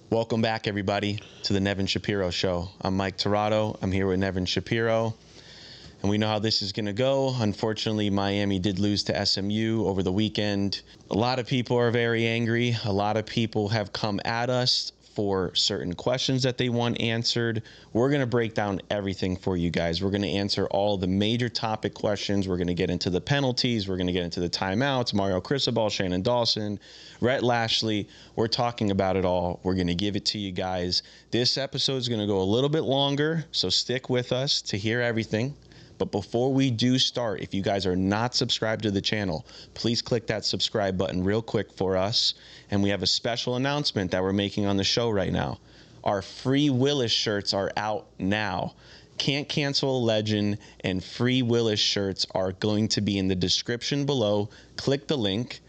Welcome back, everybody, to the Nevin Shapiro Show. I'm Mike Tirado. I'm here with Nevin Shapiro, and we know how this is going to go. Unfortunately, Miami did lose to SMU over the weekend. A lot of people are very angry. A lot of people have come at us for certain questions that they want answered. We're going to break down everything for you guys. We're going to answer all the major topic questions. We're going to get into the penalties. We're going to get into the timeouts, Mario Cristobal, Shannon Dawson, Rhett Lashley. We're talking about it all. We're going to give it to you guys. This episode is going to go a little bit longer, so stick with us to hear everything. But before we do start, if you guys are not subscribed to the channel, please click that subscribe button real quick for us. And we have a special announcement that we're making on the show right now. Our free WILLIS shirts are out now. Can't Cancel a Legend and free WILLIS shirts are going to be in the description below. Click the link,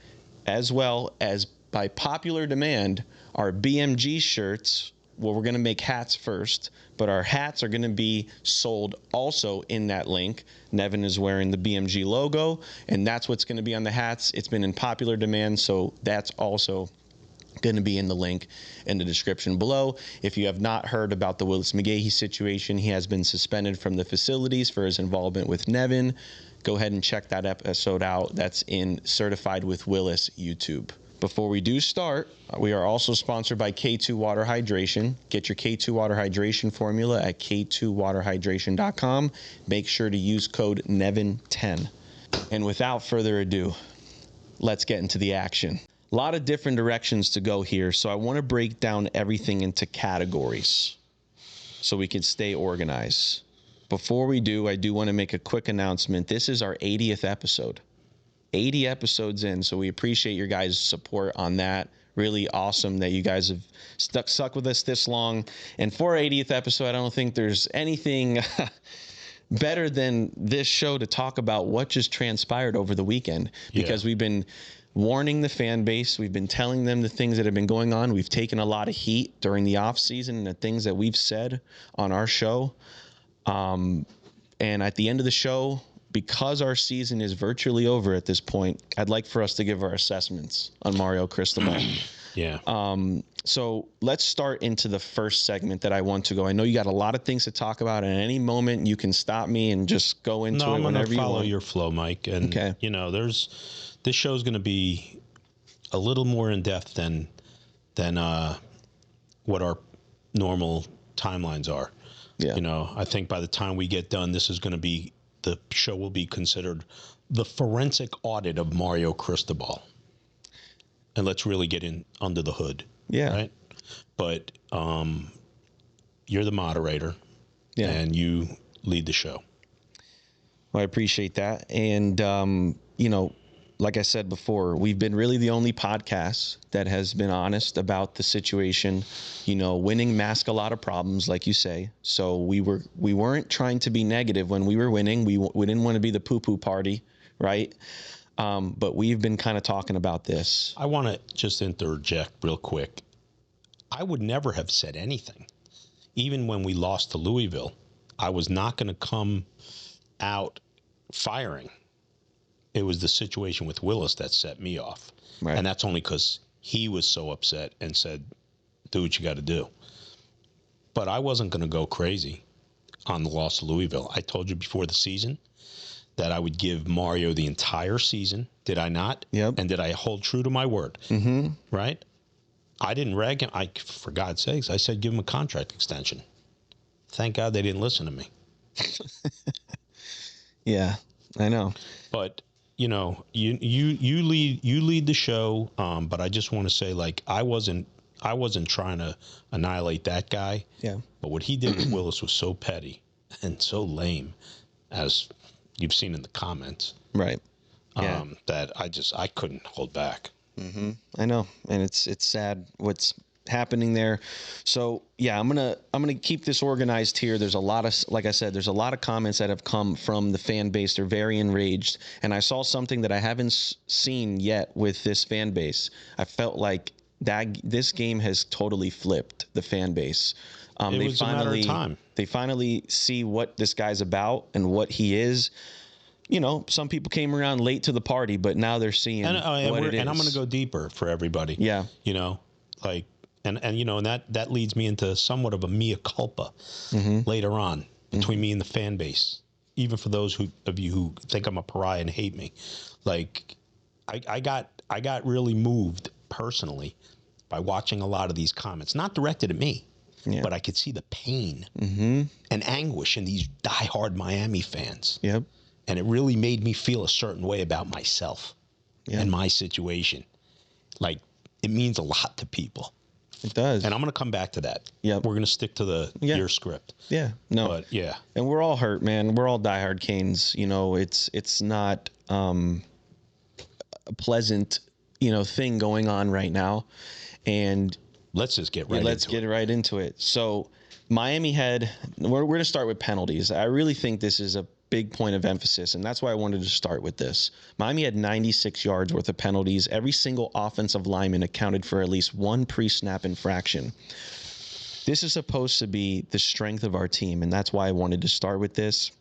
as well as by popular demand, our BMG shirts. Well, we're going to make hats first, but our hats are going to be sold also in that link. Nevin is wearing the BMG logo, and that's what's going to be on the hats. It's been in popular demand, so that's also going to be in the link in the description below. If you have not heard about the Willis McGahee situation, he has been suspended from the facilities for his involvement with Nevin. Go ahead and check that episode out. That's in Certified with Willis YouTube. Before we do start, we are also sponsored by K2 Water Hydration. Get your K2 Water Hydration formula at k2waterhydration.com. Make sure to use code NEVIN10. And without further ado, let's get into the action. A lot of different directions to go here, so I want to break down everything into categories so we can stay organized. Before we do, I do want to make a quick announcement. This is our 80th episode. 80 episodes in, so we appreciate your guys' support on that. Really awesome that you guys have stuck with us this long. And for our 80th episode, I don't think there's anything better than this show to talk about what just transpired over the weekend, because we've been warning the fan base. We've been telling them the things that have been going on. We've taken a lot of heat during the off season and the things that we've said on our show. And at the end of the show, because our season is virtually over at this point, I'd like for us to give our assessments on Mario Cristobal. So let's start into the first segment that I want to go. I know you got a lot of things to talk about, and at any moment you can stop me and just go into it whenever you want. No, I'm going to follow your flow, Mike. And, you know, this show's going to be a little more in-depth than what our normal timelines are. Yeah. You know, I think by the time we get done, the show will be considered the forensic audit of Mario Cristobal. And let's really get in under the hood. Yeah. Right? But you're the moderator. Yeah. And you lead the show. Well, I appreciate that. And, you know, like I said before, we've been really the only podcast that has been honest about the situation. You know, winning masks a lot of problems, like you say. So we weren't trying to be negative when we were winning. We didn't want to be the poo-poo party, right? But we've been kind of talking about this. I want to just interject real quick. I would never have said anything. Even when we lost to Louisville, I was not going to come out firing. It was the situation with Willis that set me off. Right. And that's only because he was so upset and said, do what you got to do. But I wasn't going to go crazy on the loss of Louisville. I told you before the season that I would give Mario the entire season. Did I not? Yep. And did I hold true to my word? Mm-hmm. Right? I didn't rag him. For God's sakes, I said give him a contract extension. Thank God they didn't listen to me. Yeah, I know. But you know, you lead the show, but I just want to say, like, I wasn't trying to annihilate that guy. Yeah. But what he did with Willis was so petty and so lame, as you've seen in the comments. Right. Yeah. That I couldn't hold back. Mm-hmm. I know, and it's sad what's happening there. So yeah, I'm gonna keep this organized here. There's a lot of, like I said, there's a lot of comments that have come from the fan base. They're very enraged, and I saw something that I haven't seen yet with this fan base. I felt like this game has totally flipped the fan base. It was a matter of time. They finally see what this guy's about and what he is. You know, some people came around late to the party, but now they're seeing what it is. And I'm going to go deeper for everybody. Yeah. You know, like, And that leads me into somewhat of a mea culpa later on between me and the fan base. Even for those of you who think I'm a pariah and hate me, like I got really moved personally by watching a lot of these comments, not directed at me, but I could see the pain and anguish in these diehard Miami fans. Yep. And it really made me feel a certain way about myself and my situation. Like, it means a lot to people. It does. And I'm going to come back to that. Yep. We're going to stick to your script. Yeah. No. But, yeah. And we're all hurt, man. We're all diehard Canes. It's not a pleasant, thing going on right now. And let's just get right right into it. So Miami we're going to start with penalties. I really think this is a big point of emphasis, and that's why I wanted to start with this. Miami had 96 yards worth of penalties. Every single offensive lineman accounted for at least one pre-snap infraction. This is supposed to be the strength of our team, and that's why I wanted to start with this.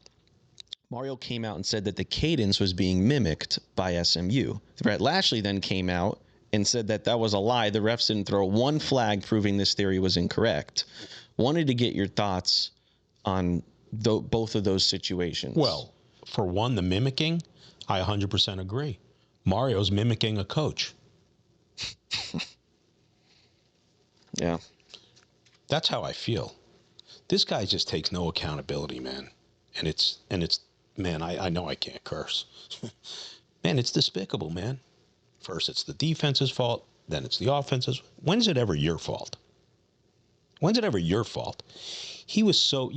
Mario came out and said that the cadence was being mimicked by SMU. Brett Lashley then came out and said that was a lie. The refs didn't throw one flag proving this theory was incorrect. Wanted to get your thoughts on both of those situations. Well, for one, the mimicking, I 100% agree. Mario's mimicking a coach. Yeah. That's how I feel. This guy just takes no accountability, man. And it's man, I know I can't curse. Man, it's despicable, man. First, it's the defense's fault. Then it's the offense's. When's it ever your fault? When's it ever your fault? He was so,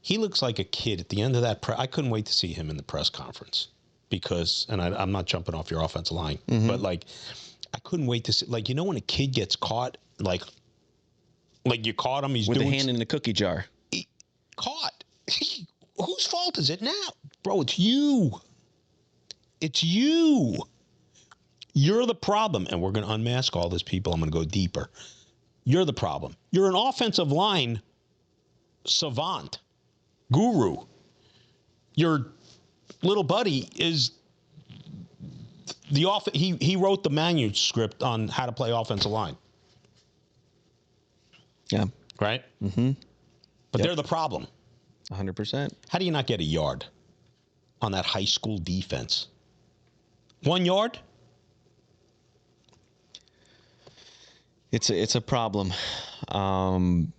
he looks like a kid at the end of that. I couldn't wait to see him in the press conference because, and I'm not jumping off your offensive line, but like, I couldn't wait to see, like, when a kid gets caught, like you caught him, he's with doing the hand in the cookie jar. Caught. Whose fault is it now? Bro, it's you. It's you. You're the problem. And we're going to unmask all these people. I'm going to go deeper. You're the problem. You're an offensive line savant. Guru. Your little buddy is he wrote the manuscript on how to play offensive line. Yeah. Right? Mm-hmm. But they're the problem. 100%. How do you not get a yard on that high school defense? 1 yard? It's a problem. I want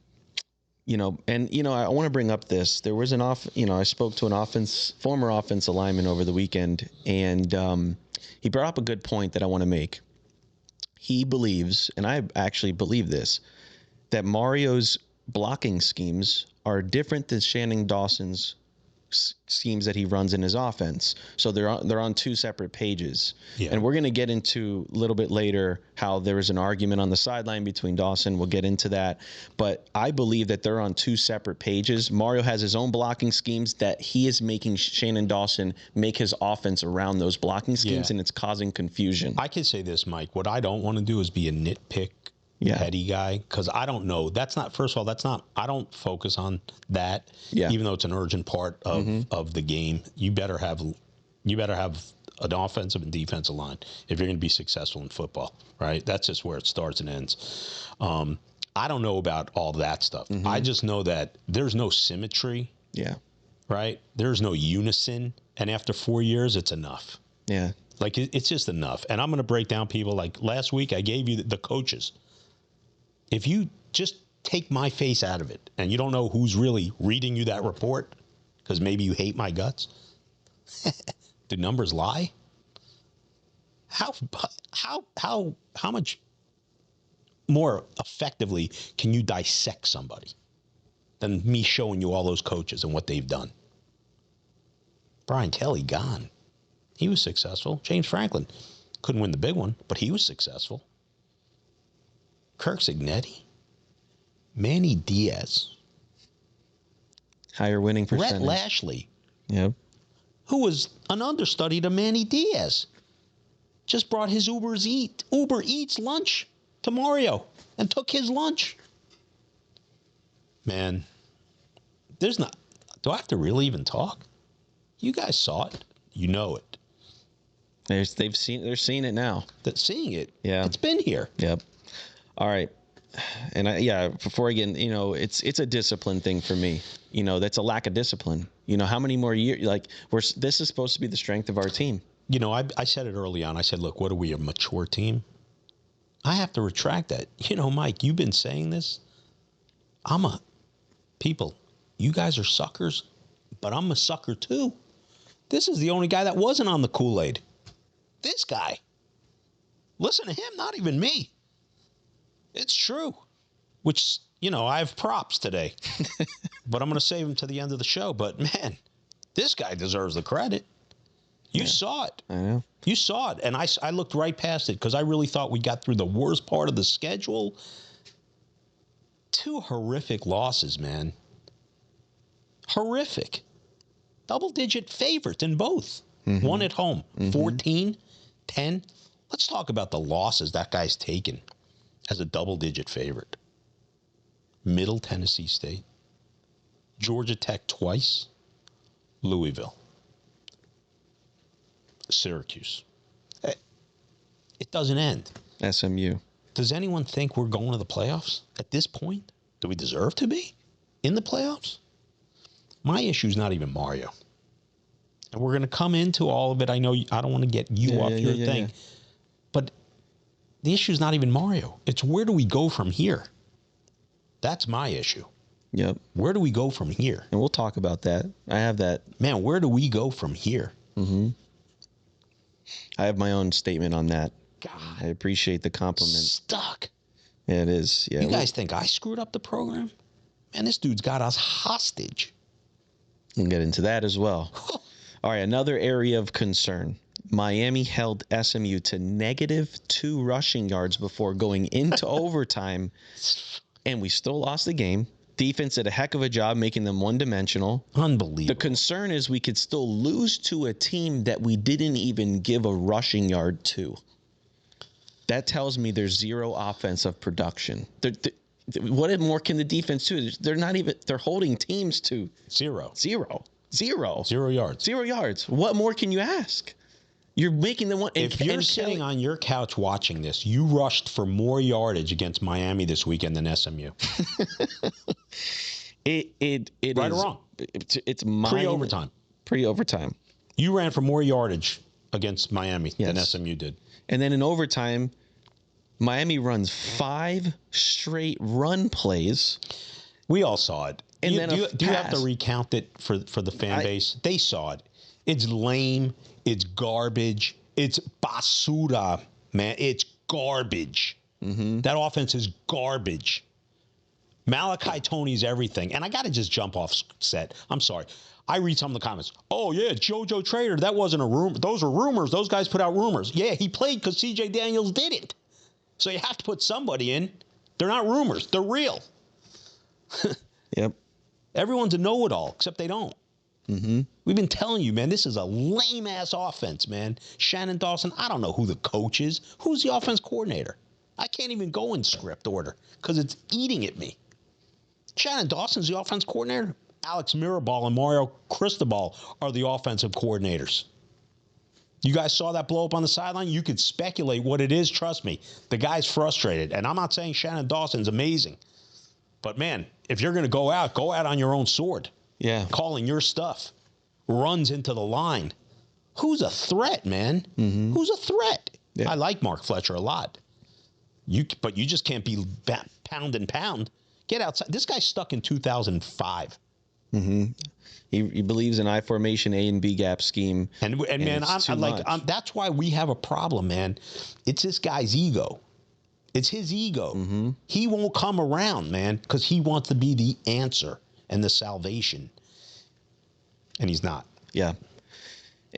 to bring up this. There was I spoke to an former offensive lineman over the weekend, and he brought up a good point that I want to make. He believes, and I actually believe this, that Mario's blocking schemes are different than Shannon Dawson's schemes that he runs in his offense. So they're on two separate pages. Yeah. And we're going to get into a little bit later how there was an argument on the sideline between Dawson. We'll get into that. But I believe that they're on two separate pages. Mario has his own blocking schemes that he is making Shannon Dawson make his offense around those blocking schemes, and it's causing confusion. I can say this, Mike. What I don't want to do is be a nitpick petty guy, because I don't know. I don't focus on that, even though it's an urgent part of the game. You better have an offensive and defensive line if you're going to be successful in football, right? That's just where it starts and ends. I don't know about all that stuff. I just know that there's no symmetry. Yeah. Right? There's no unison. And after 4 years, it's enough. Yeah. Like, it's just enough. And I'm going to break down people. Like last week, I gave you the coaches. If you just take my face out of it and you don't know who's really reading you that report because maybe you hate my guts, do numbers lie? How much more effectively can you dissect somebody than me showing you all those coaches and what they've done? Brian Kelly, gone. He was successful. James Franklin couldn't win the big one, but he was successful. Kirk Cignetti, Manny Diaz, higher winning percentage. Brett Lashley, yep, who was an understudy to Manny Diaz, just brought his Uber Eats lunch to Mario and took his lunch. Man, do I have to really even talk? You guys saw it. You know it. They're seeing it now. Seeing it. Yeah. It's been here. Yep. All right. And before again, it's a discipline thing for me. That's a lack of discipline. How many more years? Like this is supposed to be the strength of our team. I said it early on. I said, look, what are we, a mature team? I have to retract that. Mike, you've been saying this. People, you guys are suckers, but I'm a sucker too. This is the only guy that wasn't on the Kool-Aid. This guy. Listen to him, not even me. It's true. Which, I have props today. But I'm going to save him to the end of the show. But, man, this guy deserves the credit. You saw it. I know. You saw it. And I looked right past it because I really thought we got through the worst part of the schedule. 2 horrific losses, man. Horrific. Double-digit favorites in both. One at home, 14, 10. Let's talk about the losses that guy's taken as a double-digit favorite. Middle Tennessee State, Georgia Tech twice, Louisville, Syracuse. It doesn't end. SMU. Does anyone think we're going to the playoffs at this point? Do we deserve to be in the playoffs? My issue is not even Mario. And we're going to come into all of it. I know I don't want to get you off your thing. Yeah. But the issue is not even Mario. It's where do we go from here? That's my issue. Yep. Where do we go from here? And we'll talk about that. I have that. Man, where do we go from here? I have my own statement on that. God. I appreciate the compliment. Stuck. Yeah, it is. Yeah. You guys think I screwed up the program? Man, this dude's got us hostage. We'll get into that as well. All right, another area of concern. Miami held SMU to -2 rushing yards before going into overtime, and we still lost the game. Defense did a heck of a job making them one-dimensional. Unbelievable. The concern is we could still lose to a team that we didn't even give a rushing yard to. That tells me there's zero offensive production. What more can the defense do? They're holding teams to Zero yards. 0 yards. What more can you ask? You're making them one. If you're sitting on your couch watching this, you rushed for more yardage against Miami this weekend than SMU. It right is, or wrong? It's Pre-overtime. You ran for more yardage against Miami than SMU did. And then in overtime, Miami runs 5 straight run plays. We all saw it. And do you have to recount it for the fan base? They saw it. It's lame. It's garbage. It's basura, man. It's garbage. That offense is garbage. Malachi Tony's everything. And I got to just jump off set. I'm sorry. I read some of the comments. Oh, yeah, JoJo Trader. That wasn't a rumor. Those are rumors. Those guys put out rumors. Yeah, he played because C.J. Daniels did it. So you have to put somebody in. They're not rumors. They're real. Yep. Everyone's a know-it-all, except they don't. We've been telling you, man, this is a lame-ass offense, man. Shannon Dawson, I don't know who the coach is. Who's the offense coordinator? I can't even go in script order because it's eating at me. Shannon Dawson's the offense coordinator. Alex Mirabal and Mario Cristobal are the offensive coordinators. You guys saw that blow up on the sideline? You could speculate what it is. Trust me. The guy's frustrated. And I'm not saying Shannon Dawson's amazing. But, man, if you're going to go out on your own sword. Yeah. Calling your stuff. Runs into the line. Who's a threat, man? Who's a threat? Yeah. I like Mark Fletcher a lot. But you just can't be pound and pound. Get outside. This guy's stuck in 2005. He believes in I formation, A and B gap scheme. And man, that's why we have a problem, man. It's this guy's ego. It's his ego. He won't come around, man, because he wants to be the answer and the salvation. And he's not. Yeah.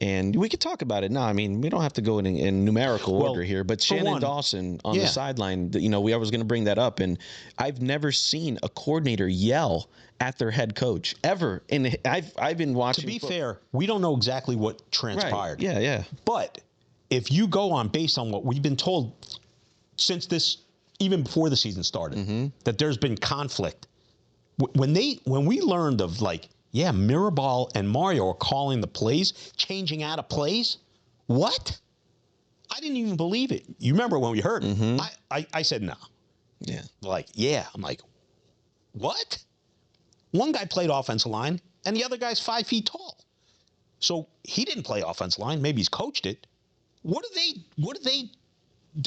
And we could talk about it now. I mean, we don't have to go in numerical order here, but Shannon Dawson on the sideline, I was going to bring that up, and I've never seen a coordinator yell at their head coach ever. And I've been watching. To be fair, we don't know exactly what transpired. Right. Yeah. But if you go on based on what we've been told since this, even before the season started, that there's been conflict. When we learned of Mirabal and Mario are calling the plays, changing out of plays. What? I didn't even believe it. You remember when we heard it? I said, no. Yeah. Like, yeah. I'm like, what? One guy played offensive line, and the other guy's 5 feet tall. So he didn't play offensive line. Maybe he's coached it. They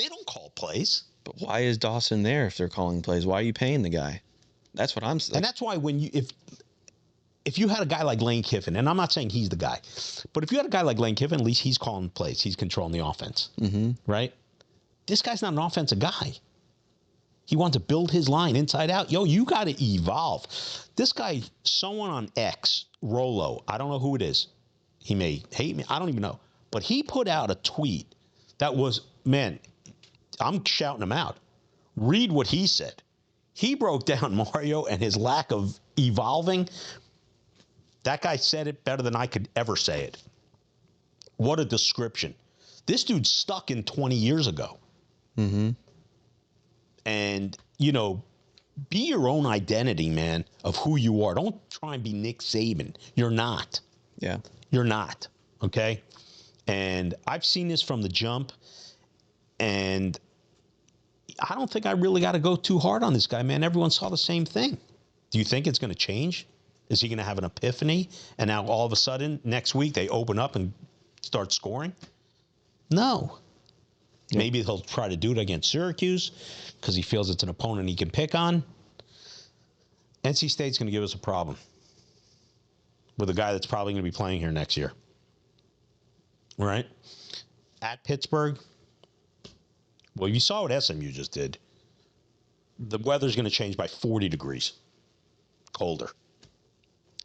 don't call plays. But why is Dawson there if they're calling plays? Why are you paying the guy? That's what I'm saying. And that's why if you had a guy like Lane Kiffin, and I'm not saying he's the guy, but if you had a guy like Lane Kiffin, at least he's calling plays. He's controlling the offense. Right? This guy's not an offensive guy. He wants to build his line inside out. Yo, you got to evolve. This guy, someone on X, Rolo, I don't know who it is. He may hate me. I don't even know. But he put out a tweet that was, man, I'm shouting him out. Read what he said. He broke down Mario and his lack of evolving. That guy said it better than I could ever say it. What a description. This dude's stuck in 20 years ago. And, be your own identity, man, of who you are. Don't try and be Nick Saban. You're not. Yeah. You're not. Okay? And I've seen this from the jump. And I don't think I really got to go too hard on this guy, man. Everyone saw the same thing. Do you think it's going to change? Is he going to have an epiphany? And now all of a sudden, next week, they open up and start scoring? No. Yep. Maybe he'll try to do it against Syracuse because he feels it's an opponent he can pick on. NC State's going to give us a problem with a guy that's probably going to be playing here next year. Right? At Pittsburgh. Well, you saw what SMU just did. The weather's going to change by 40 degrees. Colder.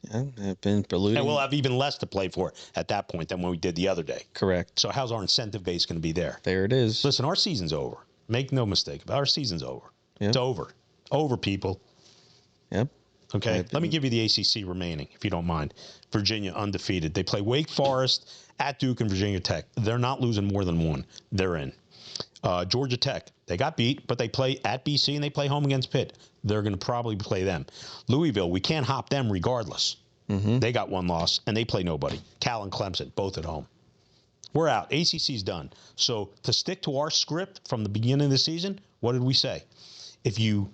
Yeah, I've been polluting. And we'll have even less to play for at that point than when we did the other day. Correct. So how's our incentive base going to be there? There it is. Listen, our season's over. Make no mistake. Our season's over. Yep. It's over. Over, people. Yep. Okay? Let me give you the ACC remaining, if you don't mind. Virginia, undefeated. They play Wake Forest, at Duke, and Virginia Tech. They're not losing more than one. They're in. Georgia Tech, they got beat, but they play at BC and they play home against Pitt. They're going to probably play them. Louisville, we can't hop them regardless. They got one loss, and they play nobody. Cal and Clemson, both at home. We're out. ACC's done. So to stick to our script from the beginning of the season, what did we say? If you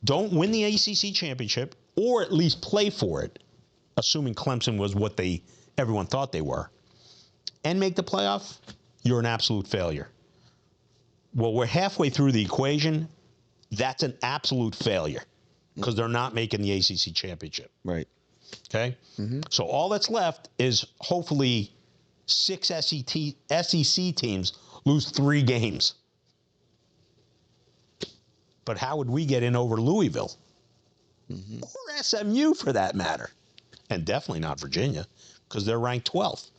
don't win the ACC championship, or at least play for it, assuming Clemson was what everyone thought they were, and make the playoff, you're an absolute failure. Well, we're halfway through the equation. That's an absolute failure because they're not making the ACC championship. Right. Okay? So all that's left is hopefully 6 SEC teams lose 3 games. But how would we get in over Louisville? Or SMU for that matter? And definitely not Virginia because they're ranked 12th.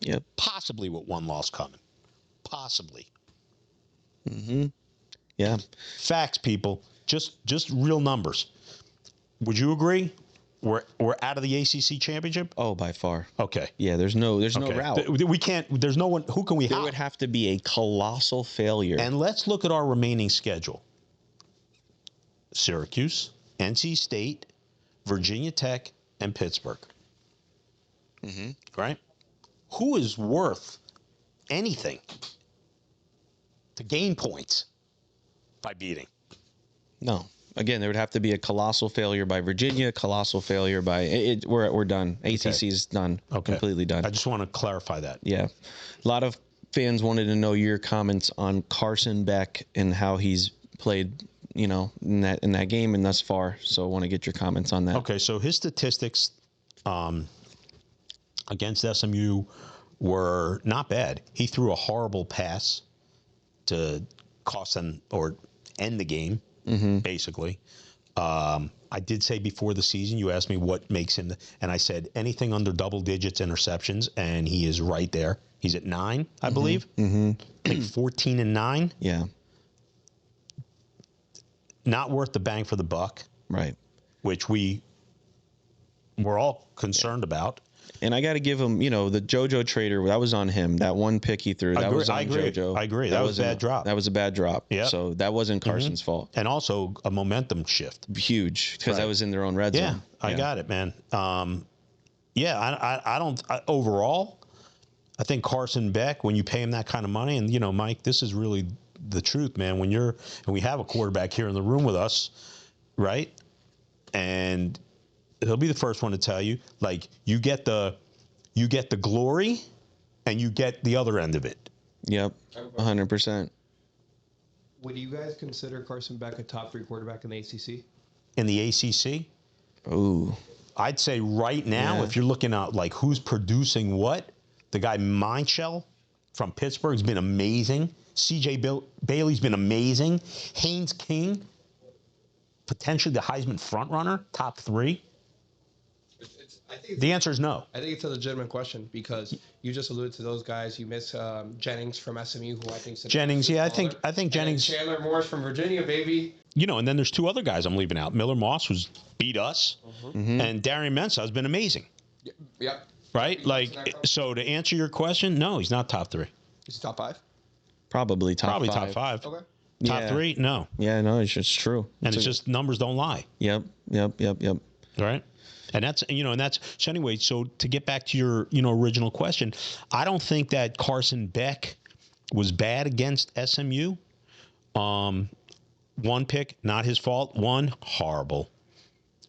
Yep. Possibly with one loss coming. Possibly. Yeah. Facts, people. Just real numbers. Would you agree? We're out of the ACC championship? Oh, by far. Okay. Yeah, there's no route. We can't. There's no one. Who can we There hop? would have to be a colossal failure. And let's look at our remaining schedule. Syracuse, NC State, Virginia Tech, and Pittsburgh. Right? Who is worth anything to gain points by beating? No. Again, there would have to be a colossal failure by Virginia, colossal failure by we're done. ACC is done. Okay. Completely done. I just want to clarify that. Yeah. A lot of fans wanted to know your comments on Carson Beck and how he's played, in that game and thus far. So I want to get your comments on that. Okay, so his statistics against SMU were not bad. He threw a horrible pass to cost them or end the game, basically. I did say before the season, you asked me what makes him, and I said anything under double digits interceptions, and he is right there. He's at 9, I believe. I think 14 and 9. Yeah. Not worth the bang for the buck. Right. Which we're all concerned about. And I got to give him, the JoJo trader, that was on him. That one pick he threw, that was on JoJo. I agree. That was a bad drop. That was a bad drop. Yeah. So that wasn't Carson's fault. And also a momentum shift. Huge, because that was in their own red zone. I got it, man. overall, I think Carson Beck, when you pay him that kind of money, and, Mike, this is really the truth, man. And we have a quarterback here in the room with us, right? And he'll be the first one to tell you, like, you get the glory and you get the other end of it. Yep, 100%. Would you guys consider Carson Beck a top 3 quarterback in the ACC? In the ACC? Ooh. I'd say right now, if you're looking at, like, who's producing what, the guy Minshell from Pittsburgh has been amazing. C.J. Bailey's been amazing. Haynes King, potentially the Heisman frontrunner, top 3. The answer is no. I think it's a legitimate question because you just alluded to those guys. You miss Jennings from SMU, who I think Jennings. Yeah, I think Jennings. Chandler Morris from Virginia, baby. And then there's 2 other guys I'm leaving out. Miller Moss, who's beat us, and Darian Mensah has been amazing. Yep. Right? Like, so to answer your question, no, he's not top 3. Is he top 5? Probably top 5. Top 5. Okay. Top 3? No. Yeah, no, it's just true. And it's just numbers don't lie. Yep. Right? And that's, so anyway, so to get back to your, original question, I don't think that Carson Beck was bad against SMU. 1 pick, not his fault. 1, horrible.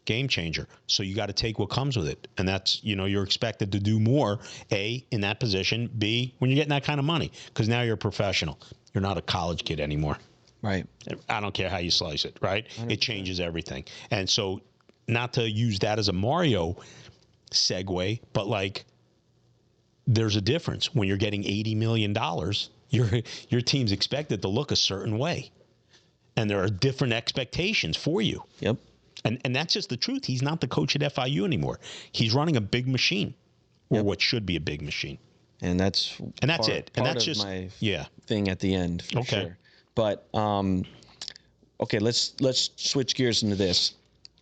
Game changer. So you got to take what comes with it. And that's, you're expected to do more, A, in that position, B, when you're getting that kind of money. Because now you're a professional. You're not a college kid anymore. Right. I don't care how you slice it, right? 100%. It changes everything. And so, not to use that as a Mario segue, but like, there's a difference when you're getting $80 million. Your team's expected to look a certain way, and there are different expectations for you. Yep. And that's just the truth. He's not the coach at FIU anymore. He's running a big machine, or what should be a big machine. And that's it. And that's just my thing at the end. For sure. But okay, let's switch gears into this.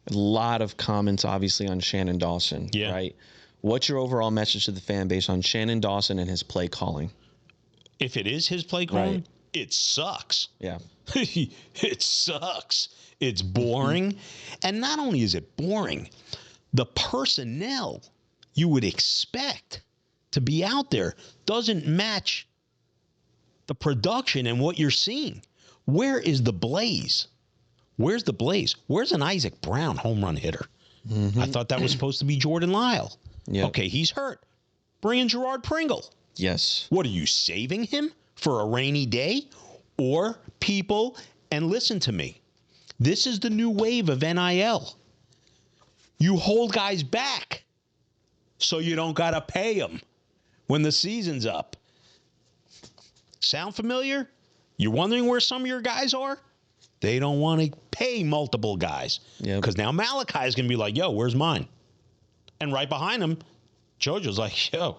A lot of comments, obviously, on Shannon Dawson. Yeah. Right. What's your overall message to the fan base on Shannon Dawson and his play calling? If it is his play calling, right. It sucks. Yeah. It sucks. It's boring. And not only is it boring, the personnel you would expect to be out there doesn't match the production and what you're seeing. Where is the blaze? Where's the blaze? Where's an Isaac Brown home run hitter? I thought that was supposed to be Jordan Lyle. Yep. Okay, he's hurt. Bring in Gerard Pringle. Yes. What, are you saving him for a rainy day? Or people, and listen to me, this is the new wave of NIL. You hold guys back so you don't got to pay them when the season's up. Sound familiar? You're wondering where some of your guys are? They don't want to pay multiple guys. Because now Malachi is going to be like, yo, where's mine? And right behind him, JoJo's like, yo,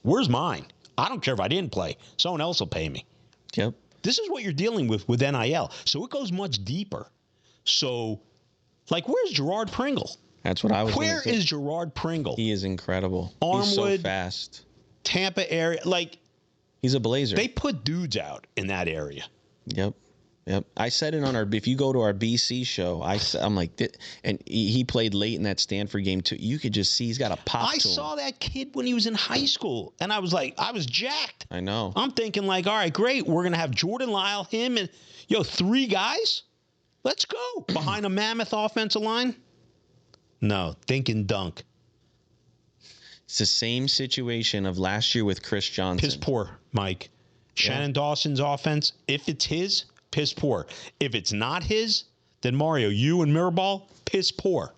where's mine? I don't care if I didn't play. Someone else will pay me. Yep. This is what you're dealing with NIL. So it goes much deeper. So, like, where's Gerard Pringle? That's what I was Where is Gerard Pringle? He is incredible. Armwood, he's so fast. Tampa area. Like, he's a blazer. They put dudes out in that area. Yep. I said it on if you go to our BC show, I'm like, and he played late in that Stanford game too. You could just see he's got a pop to him. I saw that kid when he was in high school, and I was like, I was jacked. I know. I'm thinking like, all right, great. We're going to have Jordan Lyle, him, and, 3 guys? Let's go. Behind a mammoth offensive line? No, think and dunk. It's the same situation of last year with Chris Johnson. Piss poor, Mike. Shannon Dawson's offense, if it's his, piss poor. If it's not his, then Mario, you and Mirabal, piss poor.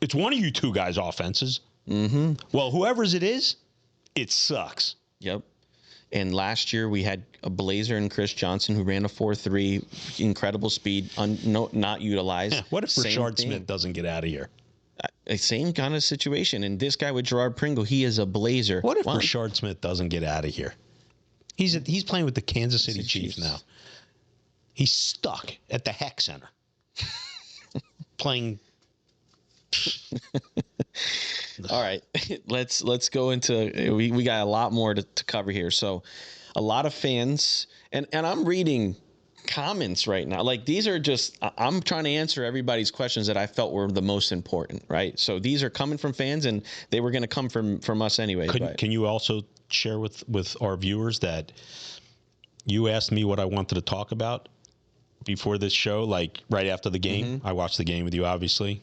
It's one of you 2 guys' offenses. Well, whoever's it is, it sucks. Yep. And last year we had a blazer and Chris Johnson who ran a 4.3, incredible speed, not utilized. What if Rashard Smith doesn't get out of here? Same kind of situation. And this guy with Gerard Pringle, he is a blazer. What if Rashard Smith doesn't get out of here? He's playing with the Kansas City Chiefs now. He's stuck at the Heck Center playing. All right, let's go into we got a lot more to cover here. So a lot of fans and I'm reading comments right now. Like, these are just, I'm trying to answer everybody's questions that I felt were the most important, right? So these are coming from fans, and they were going to come from us anyway. Can you also share with our viewers that you asked me what I wanted to talk about before this show, like right after the game. I watched the game with you, obviously.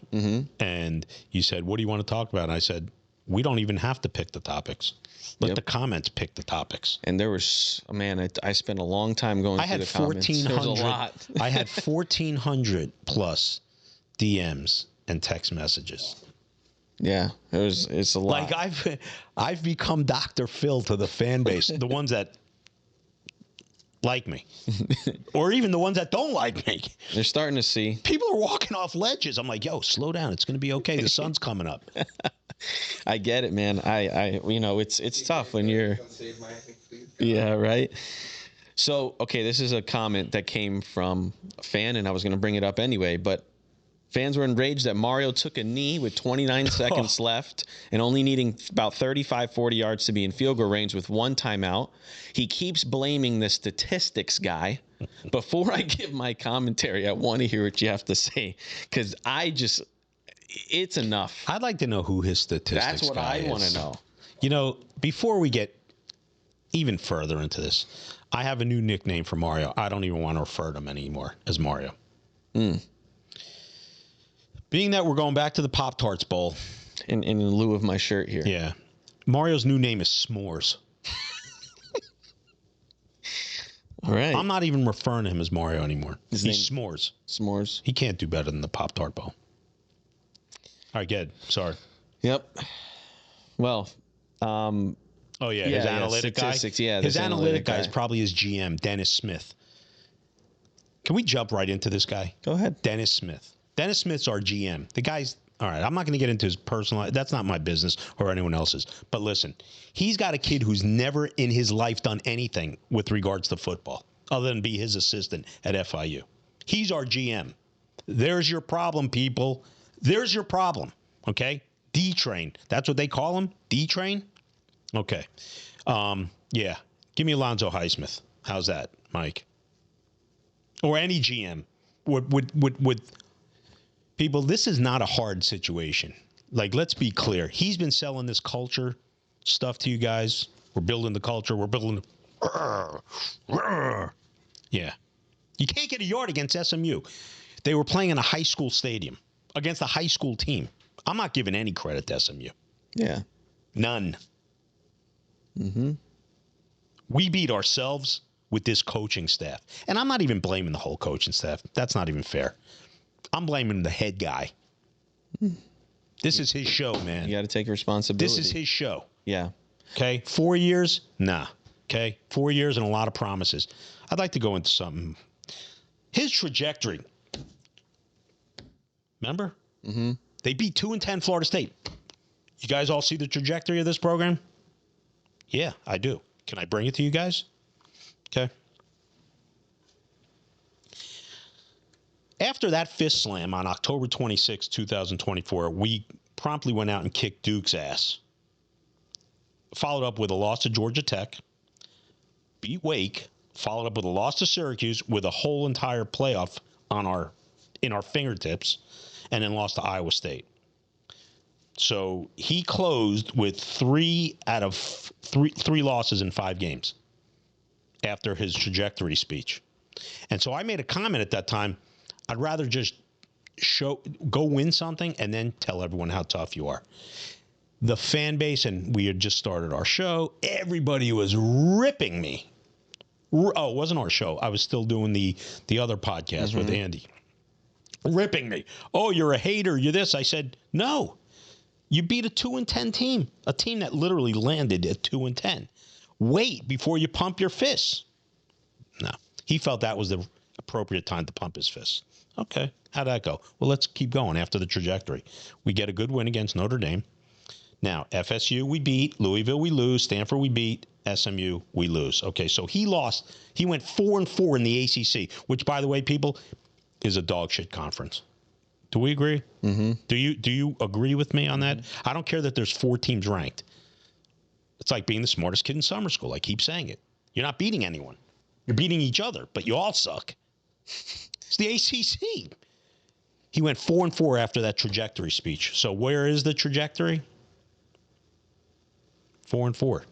And you said, what do you want to talk about? And I said, we don't even have to pick the topics. Let the comments pick the topics. And there was, man, I spent a long time going through the comments. There was a lot. I had 1,400 plus DMs and text messages. Yeah, it's a lot. Like I've become Dr. Phil to the fan base, the ones that like me, or even the ones that don't like me. They're starting to see. People are walking off ledges. I'm like, yo, slow down. It's going to be okay. The sun's coming up. I get it, man. I it's tough when you're. Yeah, right. So, okay, this is a comment that came from a fan, and I was going to bring it up anyway, but fans were enraged that Mario took a knee with 29 seconds left and only needing about 35, 40 yards to be in field goal range with one timeout. He keeps blaming the statistics guy. Before I give my commentary, I want to hear what you have to say, because it's enough. I'd like to know who his statistics That's what guy I want is. to know. You know, before we get even further into this, I have a new nickname for Mario. I don't even want to refer to him anymore as Mario. Being that we're going back to the Pop-Tarts Bowl. In lieu of my shirt here. Yeah. Mario's new name is S'mores. All right. I'm not even referring to him as Mario anymore. He's S'mores. S'mores. He can't do better than the Pop-Tart Bowl. All right, good. Sorry. Yep. Well, oh, yeah. His analytic guy? His analytic guy is probably his GM, Dennis Smith. Can we jump right into this guy? Go ahead. Dennis Smith. Dennis Smith's our GM. The guy's, all right, I'm not going to get into his personal, that's not my business or anyone else's. But listen, he's got a kid who's never in his life done anything with regards to football other than be his assistant at FIU. He's our GM. There's your problem, people. There's your problem, okay? D-Train. That's what they call him? D-Train? Okay. Yeah. Give me Alonzo Highsmith. How's that, Mike? Or any GM. Would people, this is not a hard situation. Like, let's be clear. He's been selling this culture stuff to you guys. We're building the culture. We're building. Yeah. You can't get a yard against SMU. They were playing in a high school stadium against a high school team. I'm not giving any credit to SMU. Yeah. None. We beat ourselves with this coaching staff. And I'm not even blaming the whole coaching staff. That's not even fair. I'm blaming the head guy. This is his show, man. You got to take responsibility. This is his show. Yeah. Okay? 4 years? Nah. Okay? 4 years and a lot of promises. I'd like to go into something. His trajectory. Remember? They beat 2-10 Florida State. You guys all see the trajectory of this program? Yeah, I do. Can I bring it to you guys? Okay. After that fist slam on October 26, 2024, we promptly went out and kicked Duke's ass. Followed up with a loss to Georgia Tech. Beat Wake. Followed up with a loss to Syracuse with a whole entire playoff in our fingertips. And then lost to Iowa State. So he closed with three losses in 5 games after his trajectory speech. And so I made a comment at that time. I'd rather just go win something and then tell everyone how tough you are. The fan base, and we had just started our show, everybody was ripping me. Oh, it wasn't our show. I was still doing the other podcast with Andy. Ripping me. Oh, you're a hater. You're this. I said, no. You beat a 2-10 team, a team that literally landed at 2-10. Wait before you pump your fists. No. He felt that was the appropriate time to pump his fists. Okay. How'd that go? Well, let's keep going after the trajectory. We get a good win against Notre Dame. Now, FSU we beat. Louisville we lose. Stanford we beat. SMU we lose. Okay, so he lost. He went 4-4 in the ACC, which, by the way, people, is a dog shit conference. Do we agree? Do you agree with me on that? I don't care that there's 4 teams ranked. It's like being the smartest kid in summer school. I keep saying it. You're not beating anyone. You're beating each other, but you all suck. It's the ACC. He went 4-4 after that trajectory speech. So where is the trajectory? 4-4.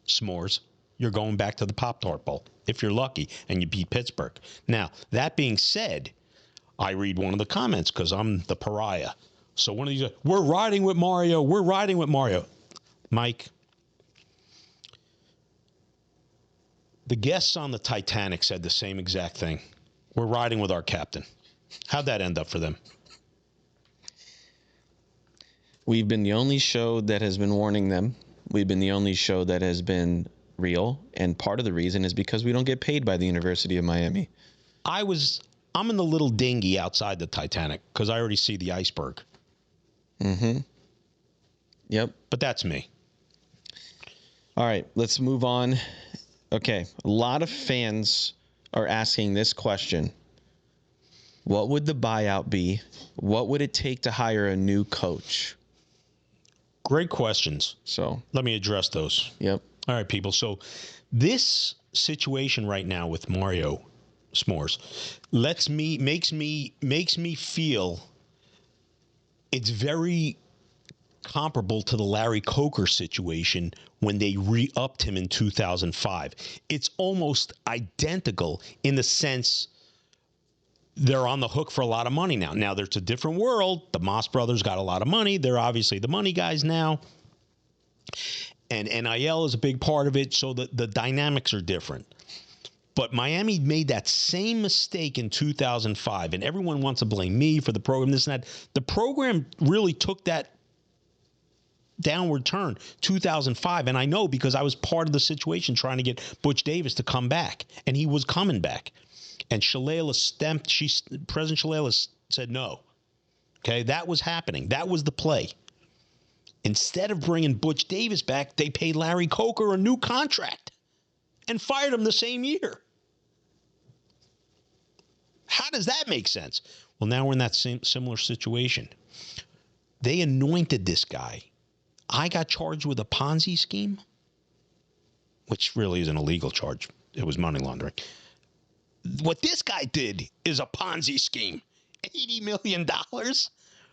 S'mores. you're going back to the Pop-Tart Bowl if you're lucky and you beat Pittsburgh. Now, that being said, I read one of the comments because I'm the pariah. So one of these, we're riding with Mario. We're riding with Mario. Mike, the guests on the Titanic said the same exact thing. We're riding with our captain. How'd that end up for them? We've been the only show that has been warning them. We've been the only show that has been real. And part of the reason is because we don't get paid by the University of Miami. I'm in the little dinghy outside the Titanic because I already see the iceberg. Mm-hmm. Yep. But that's me. All right, let's move on. Okay, a lot of fans are asking this question. What would the buyout be? What would it take to hire a new coach? Great questions. So let me address those. Yep. All right, people. So this situation right now with Mario S'mores makes me feel it's very comparable to the Larry Coker situation when they re-upped him in 2005. It's almost identical in the sense they're on the hook for a lot of money now. Now, there's a different world. The Moss brothers got a lot of money. They're obviously the money guys now. And NIL is a big part of it, so the dynamics are different. But Miami made that same mistake in 2005, and everyone wants to blame me for the program, this and that. The program really took that downward turn, 2005, and I know because I was part of the situation trying to get Butch Davis to come back, and he was coming back. And President Shalala said no. Okay, that was happening. That was the play. Instead of bringing Butch Davis back, they paid Larry Coker a new contract and fired him the same year. How does that make sense? Well, now we're in that same similar situation. They anointed this guy. I got charged with a Ponzi scheme, which really is an illegal charge. It was money laundering. What this guy did is a Ponzi scheme. $80 million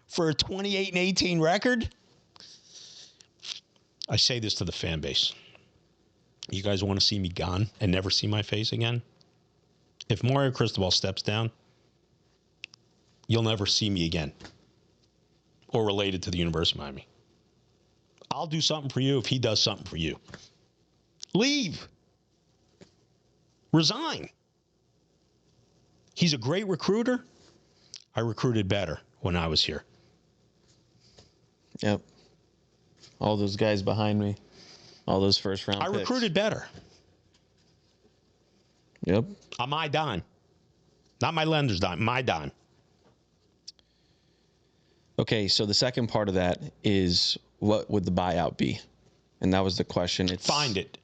for a 28-18 record. I say this to the fan base. You guys want to see me gone and never see my face again? If Mario Cristobal steps down, you'll never see me again or related to the University of Miami. I'll do something for you if he does something for you. Leave. Resign. He's a great recruiter. I recruited better when I was here. Yep. All those guys behind me. All those first-round picks. I recruited better. Yep. On my dime. Not my lender's dime. My dime. Okay, so the second part of that is what would the buyout be? And that was the question. Find it.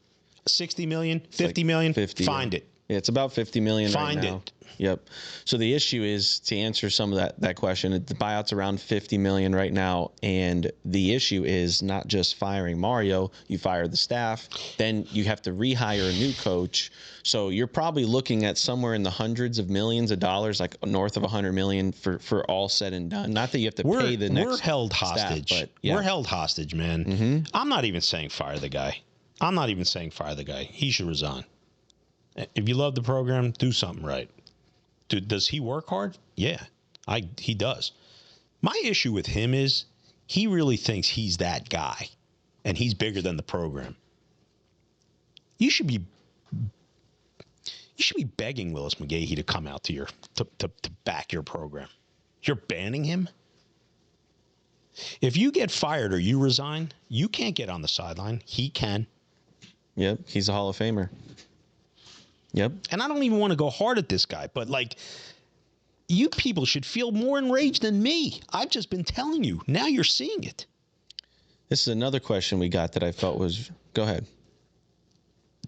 60 million, 50 million, 50. Find it. Yeah, it's about 50 million right now. Find it. Yep. So the issue is, to answer some of that question, the buyout's around 50 million right now, and the issue is not just firing Mario. You fire the staff, then you have to rehire a new coach. So you're probably looking at somewhere in the hundreds of millions of dollars, like north of 100 million for all said and done. Not that you have to pay the next. We're held hostage. Staff, but yeah. We're held hostage, man. Mm-hmm. I'm not even saying fire the guy. I'm not even saying fire the guy. He should resign. If you love the program, do something right. Does he work hard? Yeah, he does. My issue with him is he really thinks he's that guy, and he's bigger than the program. You should be begging Willis McGahee to come out to back your program. You're banning him? If you get fired or you resign, you can't get on the sideline. He can. Yep, he's a Hall of Famer. Yep. And I don't even want to go hard at this guy, but like, you people should feel more enraged than me. I've just been telling you. Now you're seeing it. This is another question we got that I felt was. Go ahead.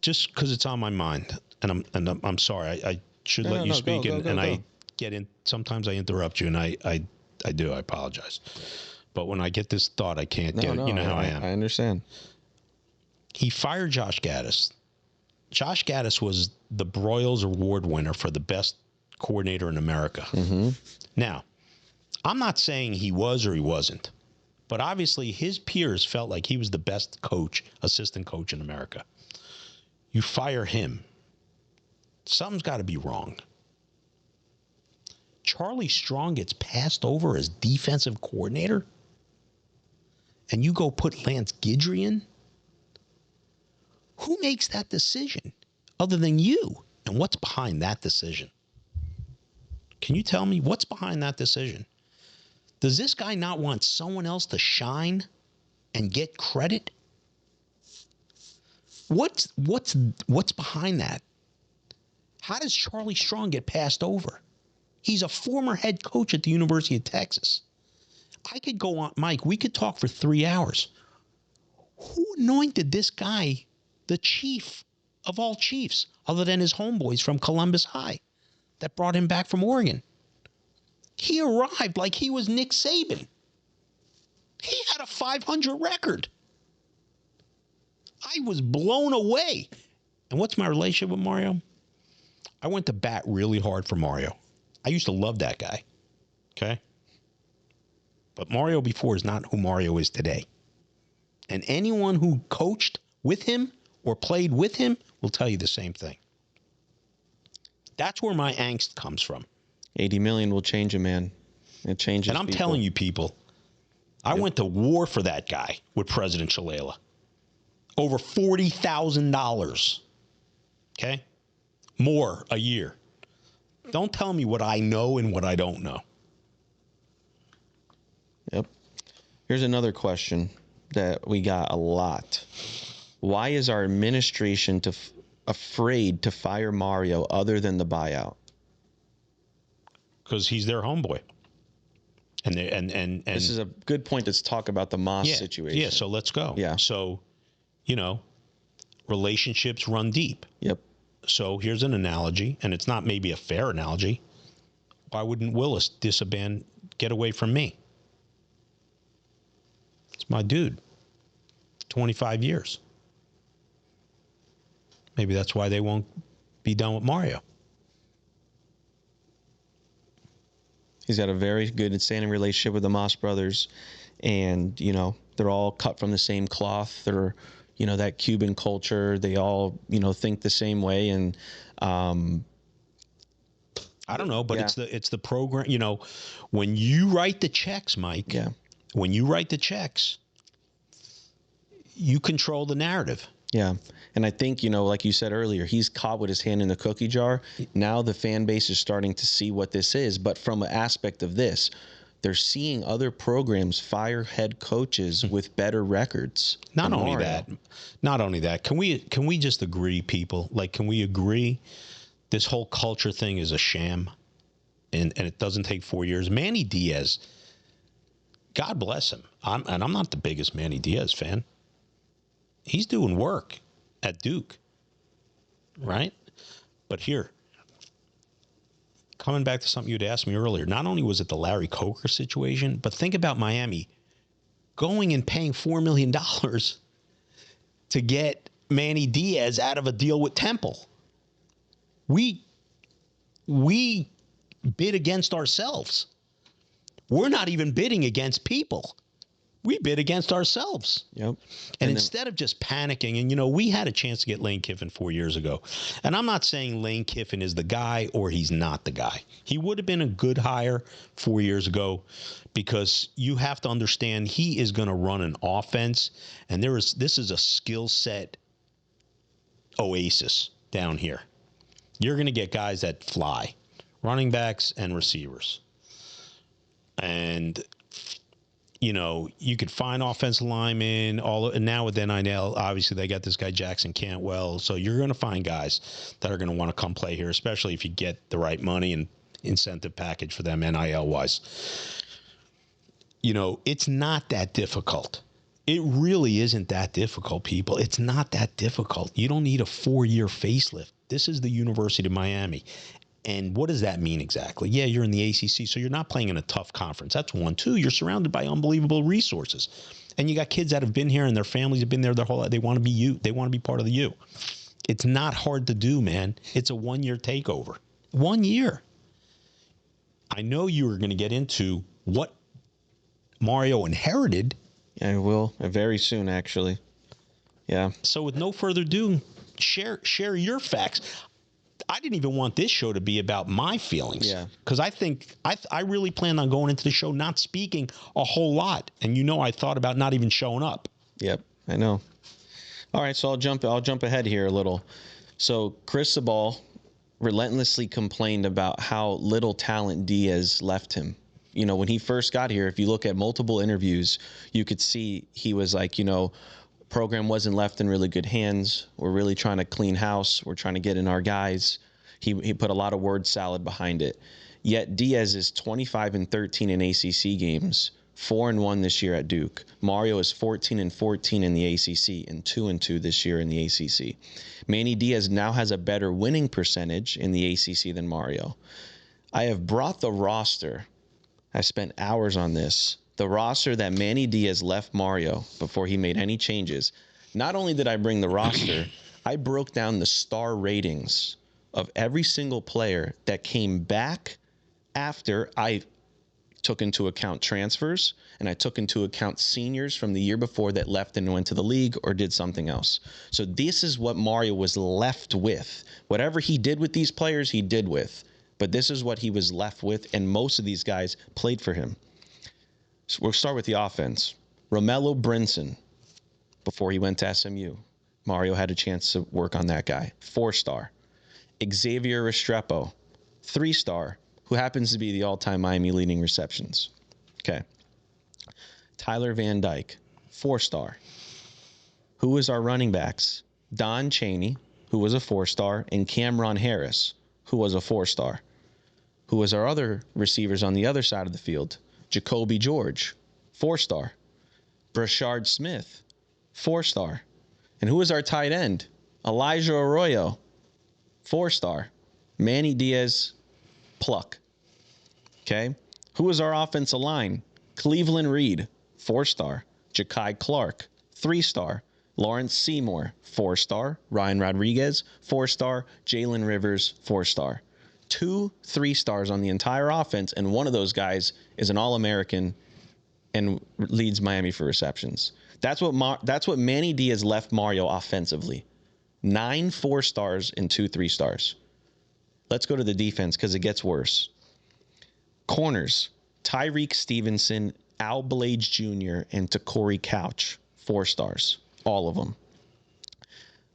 Just because it's on my mind, and I'm sorry. I should let you speak, and I get in. Sometimes I interrupt you, and I do. I apologize. But when I get this thought, I can't get it. You know how I am. I understand. He fired Josh Gaddis. Josh Gaddis was the Broyles Award winner for the best coordinator in America. Mm-hmm. Now, I'm not saying he was or he wasn't, but obviously his peers felt like he was the best assistant coach in America. You fire him. Something's got to be wrong. Charlie Strong gets passed over as defensive coordinator, and you go put Lance Guidry in? Who makes that decision other than you? And what's behind that decision? Can you tell me what's behind that decision? Does this guy not want someone else to shine and get credit? What's behind that? How does Charlie Strong get passed over? He's a former head coach at the University of Texas. I could go on, Mike, we could talk for 3 hours. Who anointed this guy the chief of all chiefs, other than his homeboys from Columbus High that brought him back from Oregon? He arrived like he was Nick Saban. He had a 500 record. I was blown away. And what's my relationship with Mario? I went to bat really hard for Mario. I used to love that guy. Okay? But Mario before is not who Mario is today. And anyone who coached with him or played with him will tell you the same thing. That's where my angst comes from. 80 million will change a man. It changes And I'm people. telling you, people, I went to war for that guy with President Shalala. Over $40,000. Okay? More a year. Don't tell me what I know and what I don't know. Yep. Here's another question that we got a lot. Why is our administration afraid to fire Mario other than the buyout? Because he's their homeboy. And this is a good point to talk about the Moss situation. Yeah, so let's go. Yeah. So, relationships run deep. Yep. So here's an analogy, and it's not maybe a fair analogy. Why wouldn't Willis disband, get away from me? It's my dude. 25 years. Maybe that's why they won't be done with Mario. He's got a very good and standing relationship with the Moss brothers. And, they're all cut from the same cloth. They're, that Cuban culture. They all, think the same way. And I don't know, but it's the program. When you write the checks, Mike. Yeah. When you write the checks, you control the narrative. Yeah. And I think, like you said earlier, he's caught with his hand in the cookie jar. Now the fan base is starting to see what this is. But from an aspect of this, they're seeing other programs fire head coaches with better records. Not only that. Can we just agree, people? Like, can we agree this whole culture thing is a sham and it doesn't take 4 years? Manny Diaz, God bless him. I'm not the biggest Manny Diaz fan. He's doing work at Duke, right? But here, coming back to something you'd asked me earlier, not only was it the Larry Coker situation, but think about Miami going and paying $4 million to get Manny Diaz out of a deal with Temple. We bid against ourselves. We're not even bidding against people. We bid against ourselves. Yep. And instead of just panicking, and, we had a chance to get Lane Kiffin 4 years ago. And I'm not saying Lane Kiffin is the guy or he's not the guy. He would have been a good hire 4 years ago because you have to understand he is going to run an offense. And this is a skill set oasis down here. You're going to get guys that fly, running backs and receivers. And you could find offensive linemen, and now with NIL, obviously they got this guy Jackson Cantwell. So you're going to find guys that are going to want to come play here, especially if you get the right money and incentive package for them NIL wise. It's not that difficult. It really isn't that difficult, people. It's not that difficult. You don't need a 4-year facelift. This is the University of Miami. And what does that mean exactly? Yeah, you're in the ACC, so you're not playing in a tough conference. That's one. Two, you're surrounded by unbelievable resources. And you got kids that have been here and their families have been there their whole life. They want to be you. They want to be part of the U. It's not hard to do, man. It's a 1-year takeover. 1 year. I know you were going to get into what Mario inherited. I will very soon, actually. Yeah. So with no further ado, share your facts. I didn't even want this show to be about my feelings. Yeah. Because I think I really planned on going into the show not speaking a whole lot. And I thought about not even showing up. Yep, I know. All right, so I'll jump ahead here a little. So Cristobal relentlessly complained about how little talent Diaz left him. When he first got here, if you look at multiple interviews, you could see he was like, program wasn't left in really good hands. We're really trying to clean house. We're trying to get in our guys. He put a lot of word salad behind it. Yet Diaz is 25-13 in ACC games, 4-1 this year at Duke. Mario is 14-14 in the ACC and 2-2 this year in the ACC. Manny Diaz now has a better winning percentage in the ACC than Mario. I have brought the roster. I spent hours on this. The roster that Manny Diaz left Mario before he made any changes. Not only did I bring the roster, I broke down the star ratings of every single player that came back after I took into account transfers and I took into account seniors from the year before that left and went to the league or did something else. So this is what Mario was left with. Whatever he did with these players, he did with. But this is what he was left with, and most of these guys played for him. So we'll start with the offense. Romello Brinson, before he went to SMU. Mario had a chance to work on that guy. 4-star. Xavier Restrepo, 3-star, who happens to be the all-time Miami leading receptions. Okay. Tyler Van Dyke, 4-star. Who was our running backs? Don Chaney, who was a 4-star, and Cameron Harris, who was a 4-star. Who was our other receivers on the other side of the field? Jacoby George, 4-star. Brashard Smith, 4-star. And who was our tight end? Elijah Arroyo, 4-star. Manny Diaz, pluck. Okay. Who was our offensive line? Cleveland Reed, 4-star. Ja'Kai Clark, 3-star. Lawrence Seymour, 4-star. Ryan Rodriguez, 4-star. Jalen Rivers, 4-star. 2 3-stars on the entire offense, and one of those guys is an All-American and leads Miami for receptions. That's what Manny Diaz left Mario offensively. 9 4-stars and 2 3-stars. Let's go to the defense because it gets worse. Corners, Tyreek Stevenson, Al Blades Jr., and Takori Couch, 4-stars. All of them.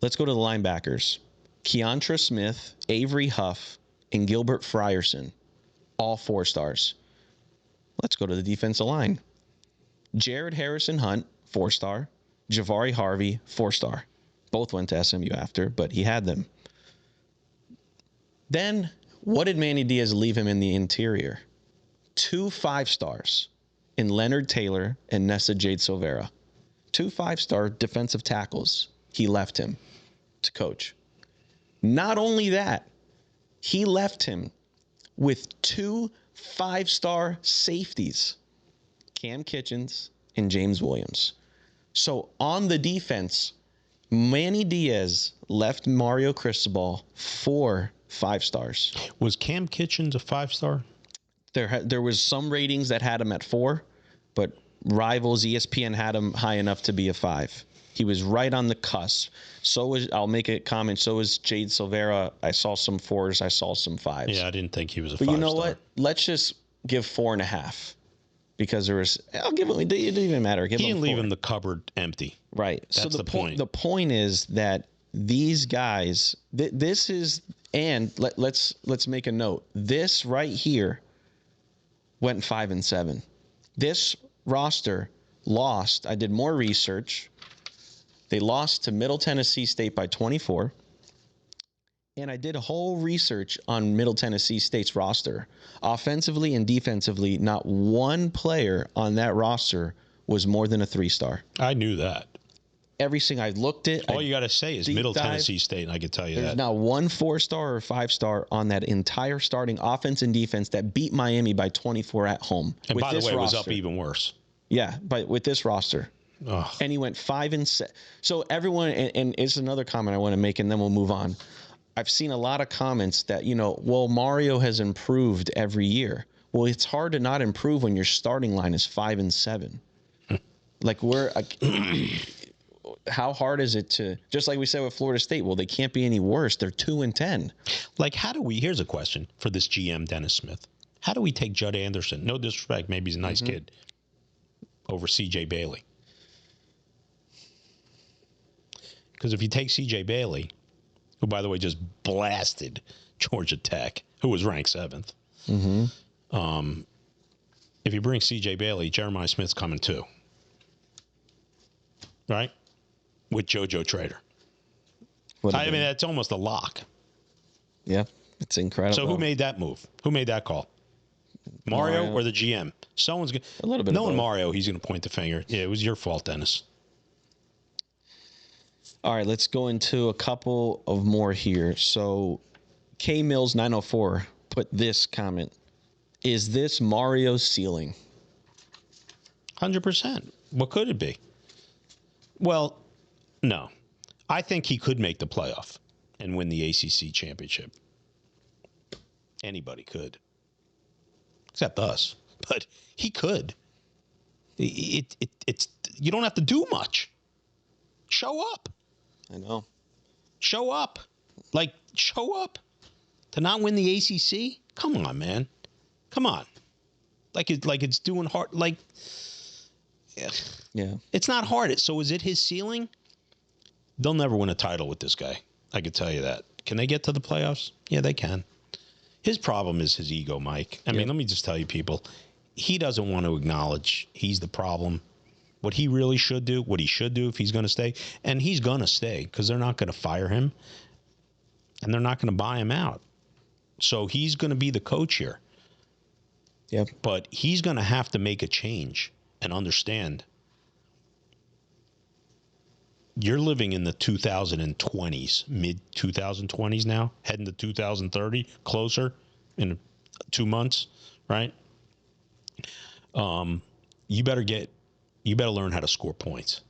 Let's go to the linebackers. Keontra Smith, Avery Huff, and Gilbert Frierson, all 4-stars. Let's go to the defensive line. Jared Harrison Hunt, 4-star. Javari Harvey, 4-star. Both went to SMU after, but he had them. Then, what did Manny Diaz leave him in the interior? 2 5-stars in Leonard Taylor and Nessa Jade Silvera. 2 5-star defensive tackles. He left him to coach. Not only that, he left him with 2 5-star safeties, Cam Kitchens and James Williams. So on the defense, Manny Diaz left Mario Cristobal 4 5-stars. Was Cam Kitchens a 5-star? There was some ratings that had him at 4, but Rivals, ESPN had him high enough to be a 5. He was right on the cusp. I'll make a comment, so was Jade Silvera. I saw some 4s. I saw some 5s. Yeah, I didn't think he was a 5-star. But you know what? Let's just give 4.5. Because I'll give him, it didn't even matter. He didn't leave him the cupboard empty. Right. That's so the point. The point is that these guys, this is, and let's make a note. This right here went 5-7. This roster lost. I did more research. They lost to Middle Tennessee State by 24. And I did a whole research on Middle Tennessee State's roster. Offensively and defensively, not one player on that roster was more than a 3-star. I knew that. Everything I looked at. All you got to say is Middle Tennessee State, and I can tell you there's that. not one 4-star or 5-star on that entire starting offense and defense that beat Miami by 24 at home. And by the way, it was up even worse. Yeah, but with this roster. Ugh. And he went 5-7. So everyone, and it's another comment I want to make, and then we'll move on. I've seen a lot of comments that, well, Mario has improved every year. Well, it's hard to not improve when your starting line is 5-7. Like how hard is it to, just like we said with Florida State, well, they can't be any worse. They're 2-10. Like, here's a question for this GM, Dennis Smith. How do we take Judd Anderson? No disrespect, maybe he's a nice kid, over C.J. Bailey? Because if you take C.J. Bailey, who, by the way, just blasted Georgia Tech, who was ranked 7th, if you bring C.J. Bailey, Jeremiah Smith's coming too. Right? With JoJo Trader. I mean, that's almost a lock. Yeah, it's incredible. So who made that move? Who made that call? Mario or the GM? Someone's going to... A little bit knowing of both. Mario, he's going to point the finger. Yeah, it was your fault, Dennis. All right, let's go into a couple of more here. So K Mills 904 put this comment. Is this Mario's ceiling? 100%. What could it be? Well, no. I think he could make the playoff and win the ACC championship. Anybody could. Except us. But he could. It's you don't have to do much. Show up. I know. Show up. Like, show up. To not win the ACC? Come on, man. Come on. Like it's doing hard. Like, Yeah. it's not hard. So is it his ceiling? They'll never win a title with this guy. I can tell you that. Can they get to the playoffs? Yeah, they can. His problem is his ego, Mike. I mean, let me just tell you, people, he doesn't want to acknowledge he's the problem. What he really should do, what he should do if he's going to stay, and he's going to stay because they're not going to fire him and they're not going to buy him out. So he's going to be the coach here. Yep. But he's going to have to make a change and understand you're living in the 2020s, mid-2020s now, heading to 2030, closer in 2 months, right? You better learn how to score points,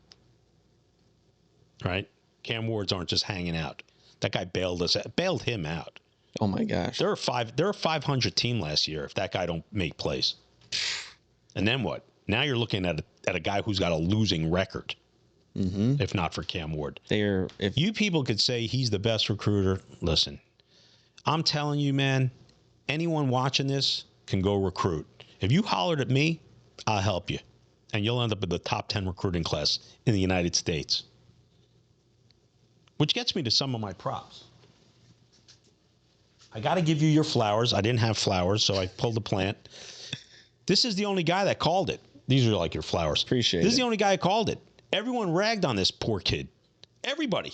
right? Cam Wards aren't just hanging out. That guy bailed him out. Oh my gosh. They're a 500 team last year if that guy don't make plays. And then what? Now you're looking at a guy who's got a losing record. If not for Cam Ward. If you people could say he's the best recruiter, listen, I'm telling you, man, anyone watching this can go recruit. If you hollered at me, I'll help you. And you'll end up in the top 10 recruiting class in the United States. Which gets me to some of my props. I got to give you your flowers. I didn't have flowers, so I pulled the plant. This is the only guy that called it. These are like your flowers. Appreciate it. This is the only guy that called it. Everyone ragged on this poor kid. Everybody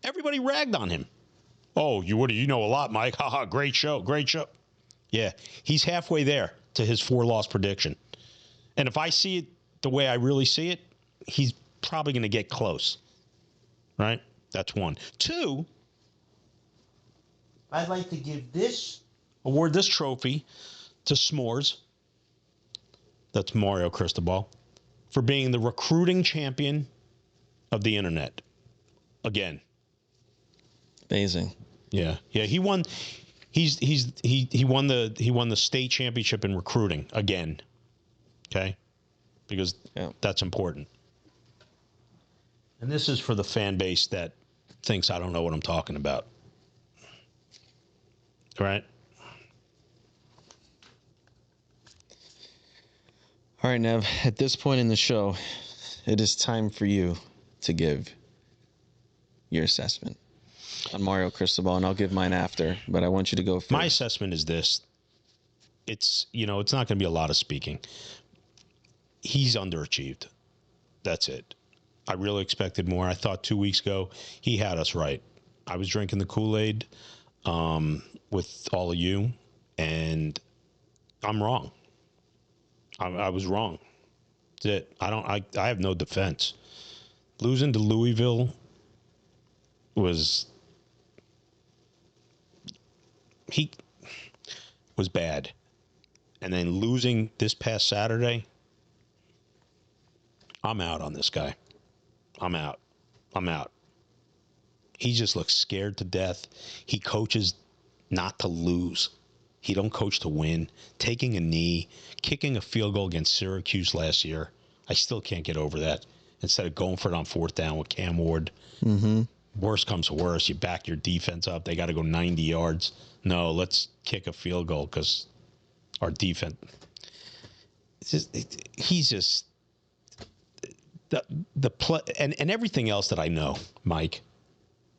ragged on him. Oh, you know a lot, Mike. Haha, great show. Yeah, he's halfway there to his 4-loss prediction. And if I see it the way I really see it, he's probably going to get close. Right? That's one. 2, I'd like to award this trophy to S'mores. That's Mario Cristobal. For being the recruiting champion of the internet. Again. amazing. Yeah. He won. He won the state championship in recruiting again. Okay, because that's important. And this is for the fan base that thinks I don't know what I'm talking about. All right. All right, Nev, at this point in the show, it is time for you to give your assessment on Mario Cristobal, and I'll give mine after, but I want you to go first. My assessment is this. It's not going to be a lot of speaking. He's underachieved. That's it. I really expected more. I thought 2 weeks ago he had us right. I was drinking the Kool-Aid with all of you, and I'm wrong. I was wrong. That's it. I have no defense. Losing to Louisville was bad. And then losing this past Saturday, I'm out on this guy. I'm out. He just looks scared to death. He coaches not to lose. He don't coach to win. Taking a knee, kicking a field goal against Syracuse last year. I still can't get over that. instead of going for it on fourth down with Cam Ward. Worst comes to worst, you back your defense up. They got to go 90 yards. No, let's kick a field goal because our defense. He's just the play and everything else that I know, Mike.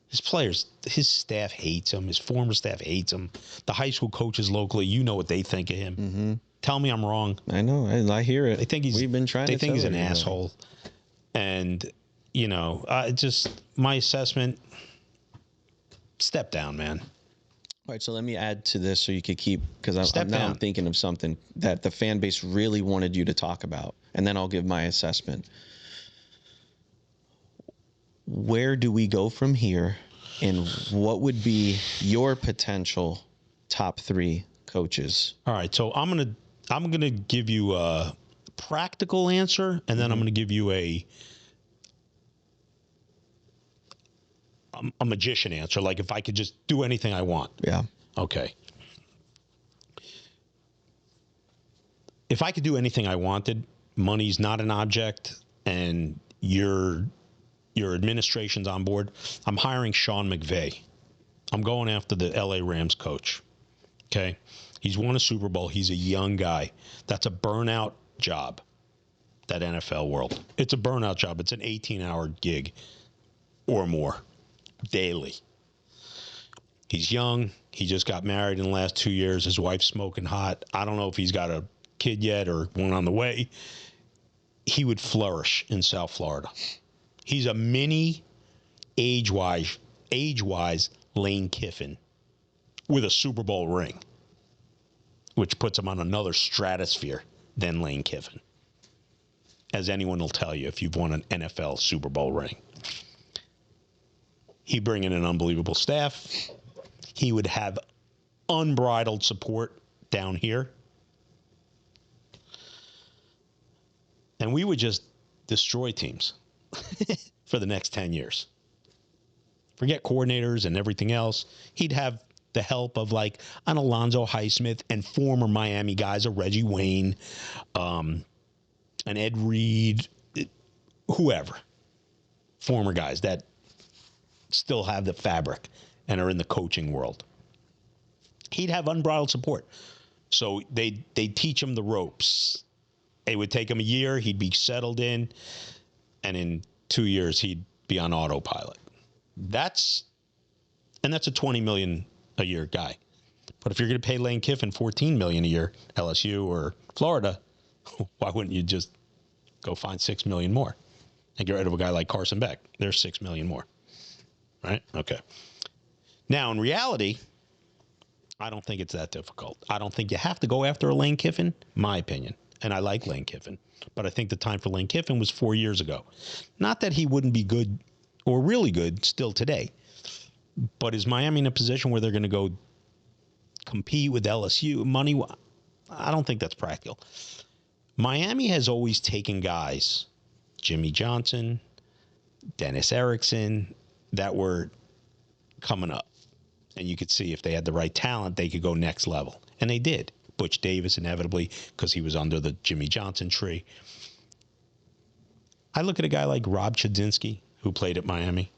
His players, his staff hates him. His former staff hates him. The high school coaches locally, you know what they think of him. Tell me I'm wrong. I know. I hear it. They think he's. We've been trying. They to think he's tell an you that. asshole. And you know, just my assessment. Step down, man. All right, so let me add to this so you could keep, because I'm down. thinking of something that the fan base really wanted you to talk about, and then I'll give my assessment. Where do we go from here, and what would be your potential top 3 coaches? All right, so I'm gonna give you a practical answer, and then I'm gonna give you a magician answer, like if I could just do anything I want. Yeah. Okay. If I could do anything I wanted, money's not an object, and your administration's on board, I'm hiring Sean McVay. I'm going after the LA Rams coach. Okay? He's won a Super Bowl. He's a young guy. That's a burnout job, that NFL world. It's a burnout job. It's an 18-hour gig or more daily. He's young. He just got married in the last 2 years. His wife's smoking hot. I don't know if he's got a kid yet or one on the way. He would flourish in South Florida. He's a mini age-wise Lane Kiffin with a Super Bowl ring, which puts him on another stratosphere than Lane Kiffin, as anyone will tell you if you've won an NFL Super Bowl ring. He'd bring in an unbelievable staff. He would have unbridled support down here. And we would just destroy teams for the next 10 years. Forget coordinators and everything else. He'd have the help of like an Alonzo Highsmith and former Miami guys, a Reggie Wayne, an Ed Reed, whoever. Former guys that still have the fabric and are in the coaching world. He'd have unbridled support. So they'd teach him the ropes. It would take him a year. He'd be settled in. And in 2 years, he'd be on autopilot. That's a $20 million a year guy. But if you're going to pay Lane Kiffin $14 million a year, LSU or Florida, why wouldn't you just go find $6 million more and get rid of a guy like Carson Beck? There's $6 million more. Right? Okay. Now, in reality, I don't think it's that difficult. I don't think you have to go after a Lane Kiffin, my opinion. And I like Lane Kiffin. But I think the time for Lane Kiffin was 4 years ago. Not that he wouldn't be good or really good still today. But is Miami in a position where they're going to go compete with LSU? Money? I don't think that's practical. Miami has always taken guys, Jimmy Johnson, Dennis Erickson, that were coming up. And you could see if they had the right talent, they could go next level. And they did. Butch Davis, inevitably, because he was under the Jimmy Johnson tree. I look at a guy like Rob Chudzinski, who played at Miami,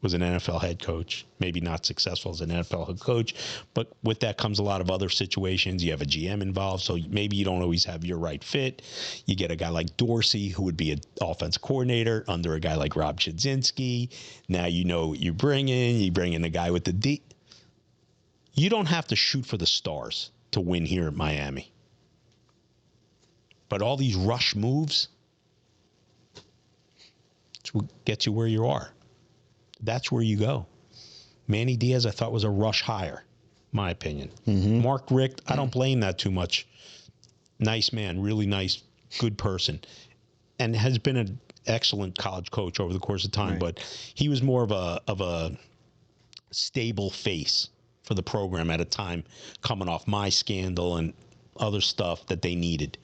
was an NFL head coach. Maybe not successful as an NFL head coach, but with that comes a lot of other situations. You have a GM involved, so maybe you don't always have your right fit. You get a guy like Dorsey, who would be an offense coordinator under a guy like Rob Chudzinski. Now you know what you bring in a guy with the D. You don't have to shoot for the stars to win here at Miami. But all these rush moves, it's what gets you where you are. That's where you go. Manny Diaz, I thought, was a rush hire, my opinion. Mark Richt, I don't blame that too much. Nice man, really nice, good person, and has been an excellent college coach over the course of time. Right. But he was more of a stable face for the program at a time, coming off my scandal and other stuff that they needed.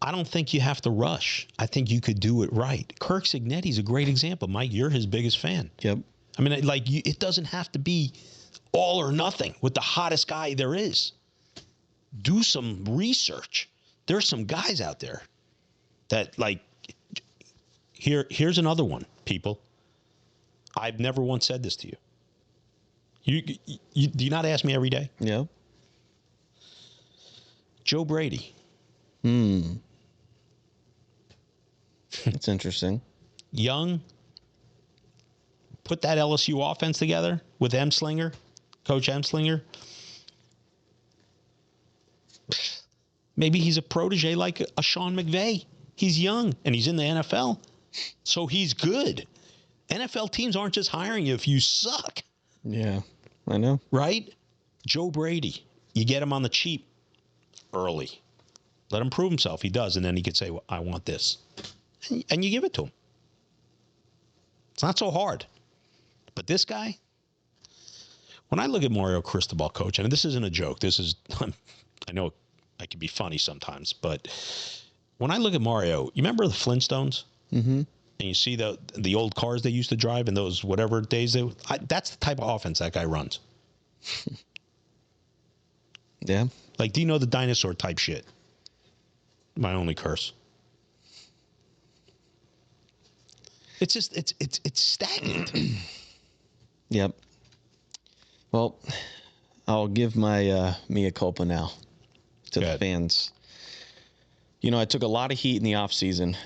I don't think you have to rush. I think you could do it right. Kirk Cignetti's a great example. Mike, you're his biggest fan. Yep. I mean, like, it doesn't have to be all or nothing with the hottest guy there is. Do some research. There's some guys out there that, like, Here's another one, people. I've never once said this to you. You do you not ask me every day? Yeah. Joe Brady. It's interesting. Young. Put that LSU offense together with Coach Emslinger. Maybe he's a protege like a Sean McVay. He's young and he's in the NFL. So he's good. NFL teams aren't just hiring you if you suck. Yeah, I know. Right? Joe Brady. You get him on the cheap early. Let him prove himself. He does. And then he could say, well, I want this. And you give it to him. It's not so hard. But this guy, when I look at Mario Cristobal, coach, and this isn't a joke. This is, I know I can be funny sometimes, but when I look at Mario, you remember the Flintstones? Mm-hmm. And you see the old cars they used to drive in those whatever days that's the type of offense that guy runs. Yeah. Like, do you know the dinosaur type shit? My only curse. It's just it's stagnant. Yep. Well, I'll give my mea culpa now to the fans. You know, I took a lot of heat in the offseason.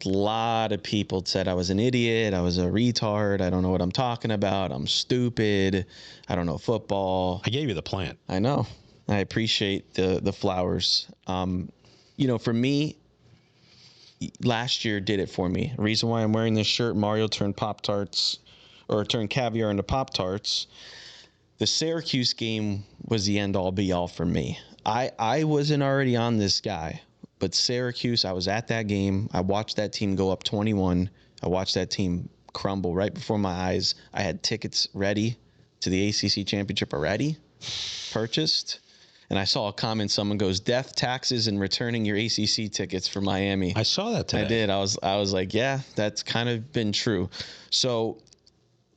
A lot of people said I was an idiot. I was a retard. I don't know what I'm talking about. I'm stupid. I don't know football. I gave you the plan. I know. I appreciate the flowers. You know, for me, last year did it for me. The reason why I'm wearing this shirt, Mario turned caviar into Pop-Tarts. The Syracuse game was the end-all be-all for me. I wasn't already on this guy, but Syracuse, I was at that game. I watched that team go up 21. I watched that team crumble right before my eyes. I had tickets ready to the ACC championship already, purchased. And I saw a comment, someone goes, death, taxes, and returning your ACC tickets for Miami. I saw that today. I did. I was like, yeah, that's kind of been true. So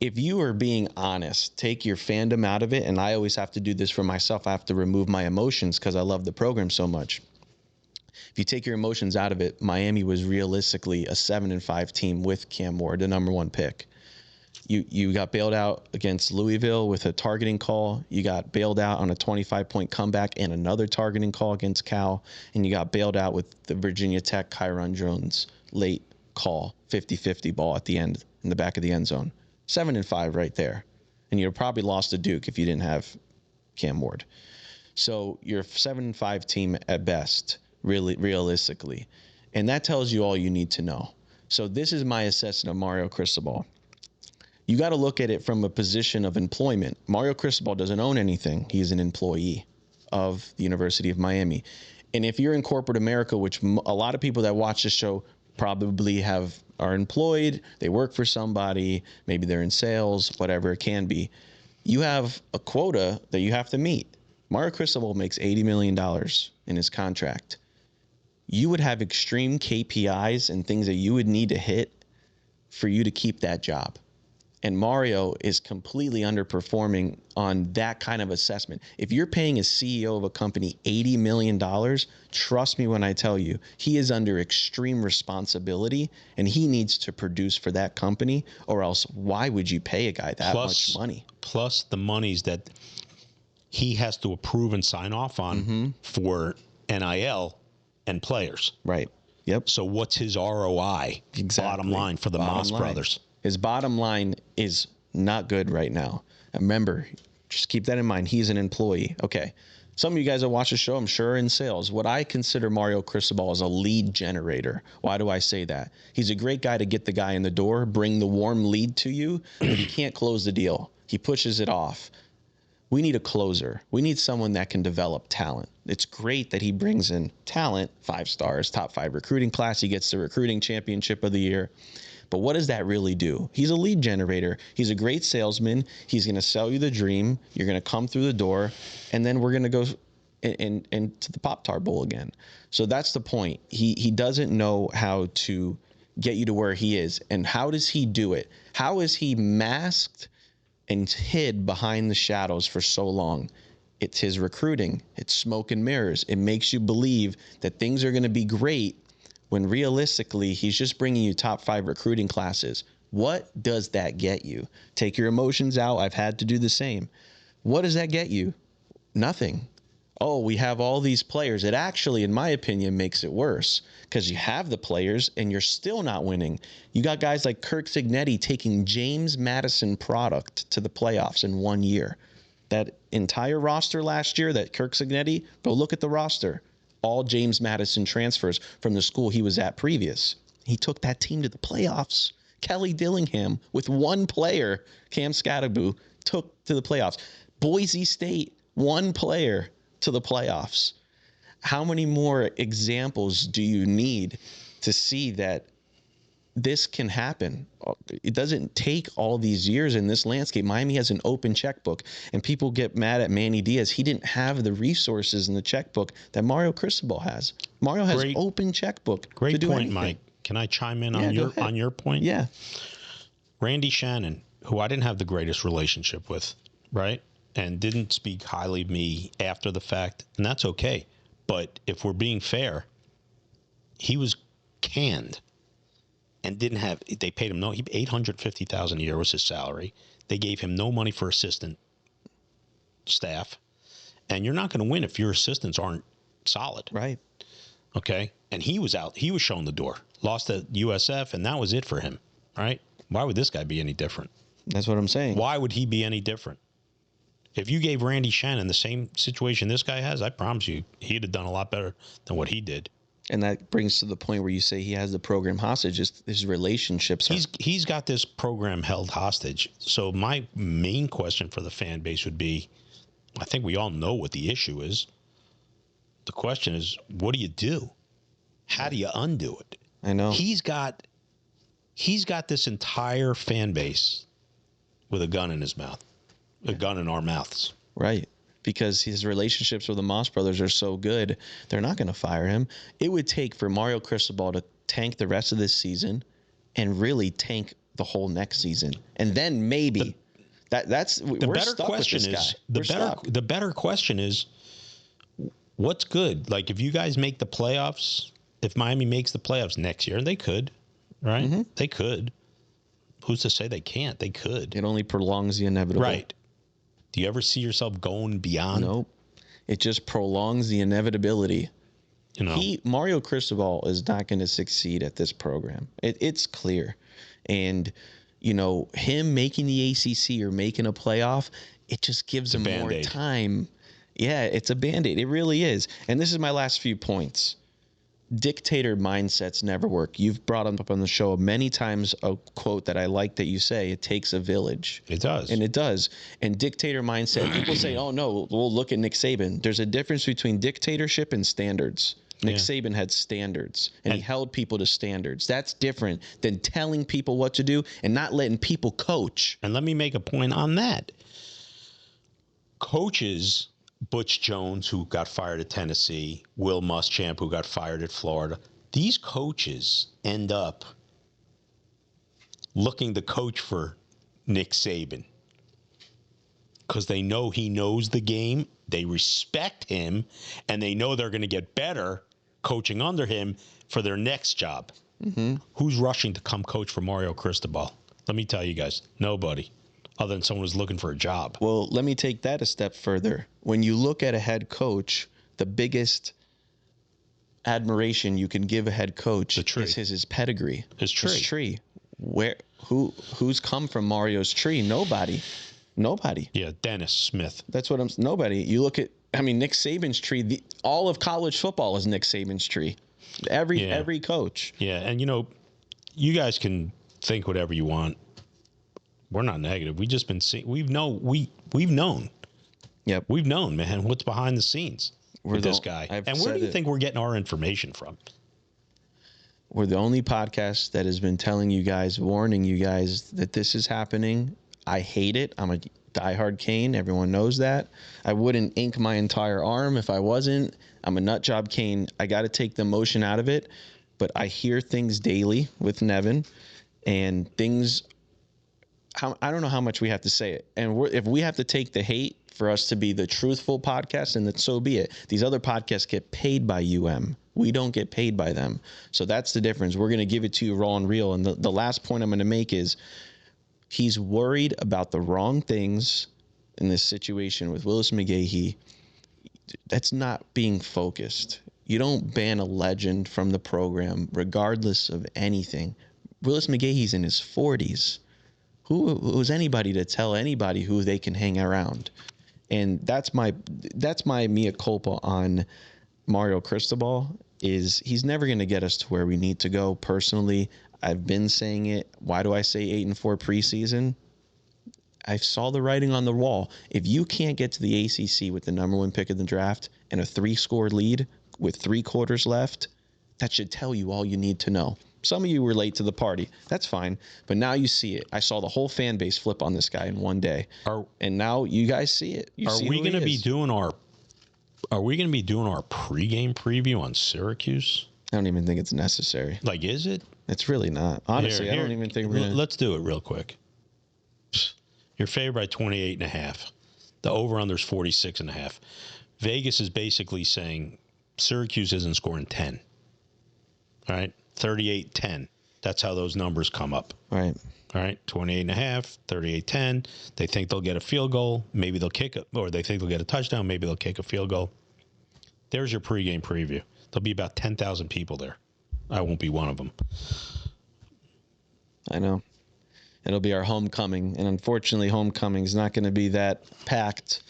if you are being honest, take your fandom out of it. And I always have to do this for myself. I have to remove my emotions because I love the program so much. If you take your emotions out of it, Miami was realistically a 7-5 team with Cam Ward, the number one pick. You got bailed out against Louisville with a targeting call. You got bailed out on a 25-point comeback and another targeting call against Cal. And you got bailed out with the Virginia Tech Kyron Jones late call, 50-50 ball at the end in the back of the end zone. 7-5 right there. And you'd probably lost to Duke if you didn't have Cam Ward. So you're a 7-5 team at best, really realistically. And that tells you all you need to know. So this is my assessment of Mario Cristobal. You got to look at it from a position of employment. Mario Cristobal doesn't own anything. He's an employee of the University of Miami. And if you're in corporate America, which a lot of people that watch this show probably are employed, they work for somebody, maybe they're in sales, whatever it can be, you have a quota that you have to meet. Mario Cristobal makes $80 million in his contract. You would have extreme KPIs and things that you would need to hit for you to keep that job. And Mario is completely underperforming on that kind of assessment. If you're paying a CEO of a company $80 million, trust me when I tell you, he is under extreme responsibility and he needs to produce for that company, or else why would you pay a guy that much money? Plus the monies that he has to approve and sign off on for NIL and players. Right. Yep. So what's his ROI? Exactly. Bottom line for the Moss brothers. His bottom line is not good right now. Remember, just keep that in mind. He's an employee. Okay. Some of you guys that watch the show, I'm sure, are in sales. What I consider Mario Cristobal as a lead generator. Why do I say that? He's a great guy to get the guy in the door, bring the warm lead to you, but he can't close the deal. He pushes it off. We need a closer. We need someone that can develop talent. It's great that he brings in talent, 5 stars, top 5 recruiting class. He gets the recruiting championship of the year. But what does that really do? He's a lead generator. He's a great salesman. He's going to sell you the dream. You're going to come through the door, and then we're going to go into the Pop-Tart Bowl again. So that's the point. He doesn't know how to get you to where he is. And how does he do it? How is he masked and hid behind the shadows for so long? It's his recruiting. It's smoke and mirrors. It makes you believe that things are going to be great when realistically he's just bringing you top 5 recruiting classes. What does that get you? Take your emotions out. I've had to do the same. What does that get you? Nothing. Oh, we have all these players. It actually, in my opinion, makes it worse because you have the players and you're still not winning. You got guys like Kirk Cignetti taking James Madison product to the playoffs in 1 year. That entire roster last year, that Kirk Cignetti, go look at the roster. All James Madison transfers from the school he was at previous. He took that team to the playoffs. Kelly Dillingham, with one player, Cam Scatterbu, took to the playoffs. Boise State, one player to the playoffs. How many more examples do you need to see that this can happen? It doesn't take all these years in this landscape. Miami has an open checkbook, and people get mad at Manny Diaz. He didn't have the resources in the checkbook that Mario Cristobal has. Mario has open checkbook. Great to do point, anything. Mike. Can I chime in on your point? Yeah. Randy Shannon, who I didn't have the greatest relationship with, right? And didn't speak highly of me after the fact, and that's okay. But if we're being fair, he was canned and didn't have. They paid him $850,000 a year was his salary. They gave him no money for assistant staff, and you're not going to win if your assistants aren't solid, Right. Okay, and he was out. He was shown the door. Lost at USF, and that was it for him. Right? Why would this guy be any different? That's what I'm saying. Why would he be any different? If you gave Randy Shannon the same situation this guy has, I promise you, he'd have done a lot better than what he did. And that brings to the point where you say he has the program hostage. His relationships. He's got this program held hostage. So my main question for the fan base would be, I think we all know what the issue is. The question is, what do you do? How do you undo it? I know. He's got this entire fan base with a gun in his mouth. A gun in our mouths. Right. Because his relationships with the Moss brothers are so good, they're not going to fire him. It would take for Mario Cristobal to tank the rest of this season and really tank the whole next season. And then maybe that's the we're better stuck question with this guy. The better question is what's good? Like if you guys make the playoffs, if Miami makes the playoffs next year, and they could, right? Mm-hmm. They could. Who's to say they can't? They could. It only prolongs the inevitable. Right. Do you ever see yourself going beyond? Nope. It just prolongs the inevitability. You know, Mario Cristobal is not going to succeed at this program. It's clear. And, him making the ACC or making a playoff, it just gives him more time. Yeah, it's a Band-Aid. It really is. And this is my last few points. Dictator mindsets never work. You've brought up on the show many times a quote that I like that you say, it takes a village. It does. And it does. And dictator mindset, people say, oh, no, we'll look at Nick Saban. There's a difference between dictatorship and standards. Nick Saban had standards, and he held people to standards. That's different than telling people what to do and not letting people coach. And let me make a point on that. Coaches... Butch Jones, who got fired at Tennessee, Will Muschamp, who got fired at Florida. These coaches end up looking to coach for Nick Saban because they know he knows the game, they respect him, and they know they're going to get better coaching under him for their next job. Mm-hmm. Who's rushing to come coach for Mario Cristobal? Let me tell you guys, nobody. Other than someone who's looking for a job. Well, let me take that a step further. When you look at a head coach, the biggest admiration you can give a head coach is his pedigree. His tree. Who's come from Mario's tree? Nobody. Yeah, Dennis Smith. That's what nobody. You look at, Nick Saban's tree. All of college football is Nick Saban's tree. Every coach. Yeah, and you guys can think whatever you want. We're not negative. We've just been seeing. We've known. Yep. We've known, man, what's behind the scenes with this guy. And where do you think we're getting our information from? We're the only podcast that has been telling you guys, warning you guys that this is happening. I hate it. I'm a diehard Kane. Everyone knows that. I wouldn't ink my entire arm if I wasn't. I'm a nut job Kane. I got to take the emotion out of it. But I hear things daily with Nevin, and things I don't know how much we have to say it. And if we have to take the hate for us to be the truthful podcast, and that so be it. These other podcasts get paid by We don't get paid by them. So that's the difference. We're going to give it to you raw and real. And the last point I'm going to make is he's worried about the wrong things in this situation with Willis McGahee. That's not being focused. You don't ban a legend from the program regardless of anything. Willis McGahee's in his 40s. Who's anybody to tell anybody who they can hang around? And that's my mea culpa on Mario Cristobal, is he's never going to get us to where we need to go. Personally, I've been saying it. Why do I say 8-4 preseason? I saw the writing on the wall. If you can't get to the ACC with the #1 pick of the draft and a 3-score lead with 3 quarters left, that should tell you all you need to know. Some of you were late to the party. That's fine. But now you see it. I saw the whole fan base flip on this guy in one day. And now you guys see it. Are we going to be doing our pregame preview on Syracuse? I don't even think it's necessary. Like, is it? It's really not. Honestly, I don't even think we're going to. Let's do it real quick. You're favored by 28.5. The over-under is 46.5. Vegas is basically saying Syracuse isn't scoring 10. All right? 38-10. That's how those numbers come up. Right. All right? 28.5, 38-10. They think they'll get a field goal. Maybe they'll kick it, or they think they'll get a touchdown. Maybe they'll kick a field goal. There's your pregame preview. There'll be about 10,000 people there. I won't be one of them. I know. It'll be our homecoming, and unfortunately, homecoming is not going to be that packed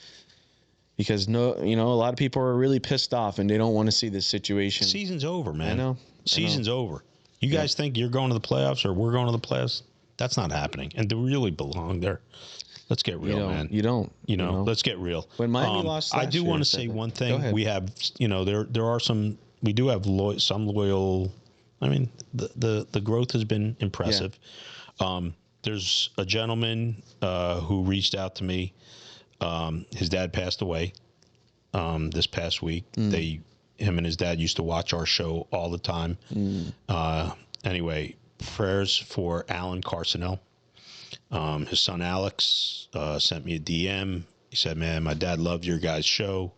because a lot of people are really pissed off and they don't want to see this situation. Season's over, man. I know. Season's over. You guys think you're going to the playoffs or we're going to the playoffs? That's not happening. And to really belong there, let's get real, man. You don't. Let's get real. When Miami lost last I do want to say one thing. We have, there are some. We do have some loyal. I mean, the growth has been impressive. Yeah. There's a gentleman who reached out to me. His dad passed away this past week. Him and his dad used to watch our show all the time. Anyway, prayers for Alan Carcinell. His son Alex sent me a DM. He said, "Man, my dad loved your guys' show,"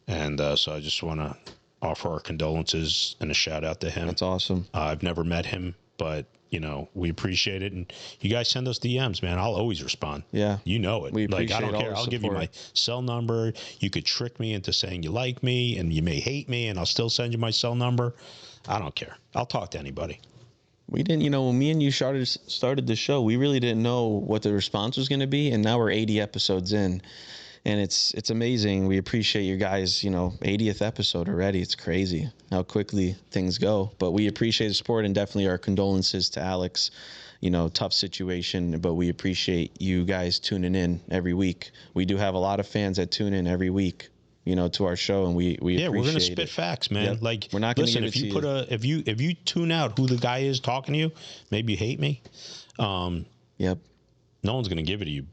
and so I just want to offer our condolences and a shout out to him. That's awesome. I've never met him, but we appreciate it, and you guys send us DMs, man. I'll always respond. Yeah, you know it. We appreciate I don't care. I'll give you my cell number. You could trick me into saying you like me, and you may hate me, and I'll still send you my cell number. I don't care. I'll talk to anybody. We didn't, when me and you started the show, we really didn't know what the response was going to be, and now we're 80 episodes in, and it's amazing. We appreciate you guys, 80th episode already. It's crazy how quickly things go, but we appreciate the support, and definitely our condolences to Alex. Tough situation, but we appreciate you guys tuning in every week. We do have a lot of fans that tune in every week, to our show, and we appreciate we're gonna spit facts, man. Yep. Like, we're not gonna listen. If you tune out who the guy is talking to you, maybe you hate me. Yep. No one's gonna give it to you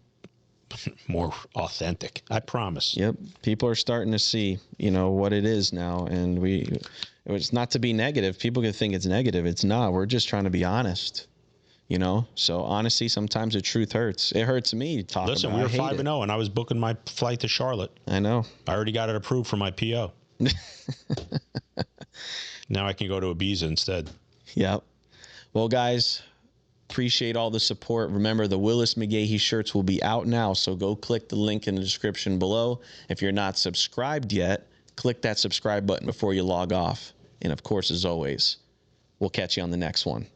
more authentic. I promise. Yep. People are starting to see, what it is now, and it's not to be negative. People can think it's negative. It's not. We're just trying to be honest. So honestly, sometimes the truth hurts. It hurts me talking. Listen, we were 5-0, and I was booking my flight to Charlotte. I know. I already got it approved for my PO. Now I can go to Ibiza instead. Yep. Well, guys, appreciate all the support. Remember, the Willis McGahee shirts will be out now, so go click the link in the description below. If you're not subscribed yet, click that subscribe button before you log off. And of course, as always, we'll catch you on the next one.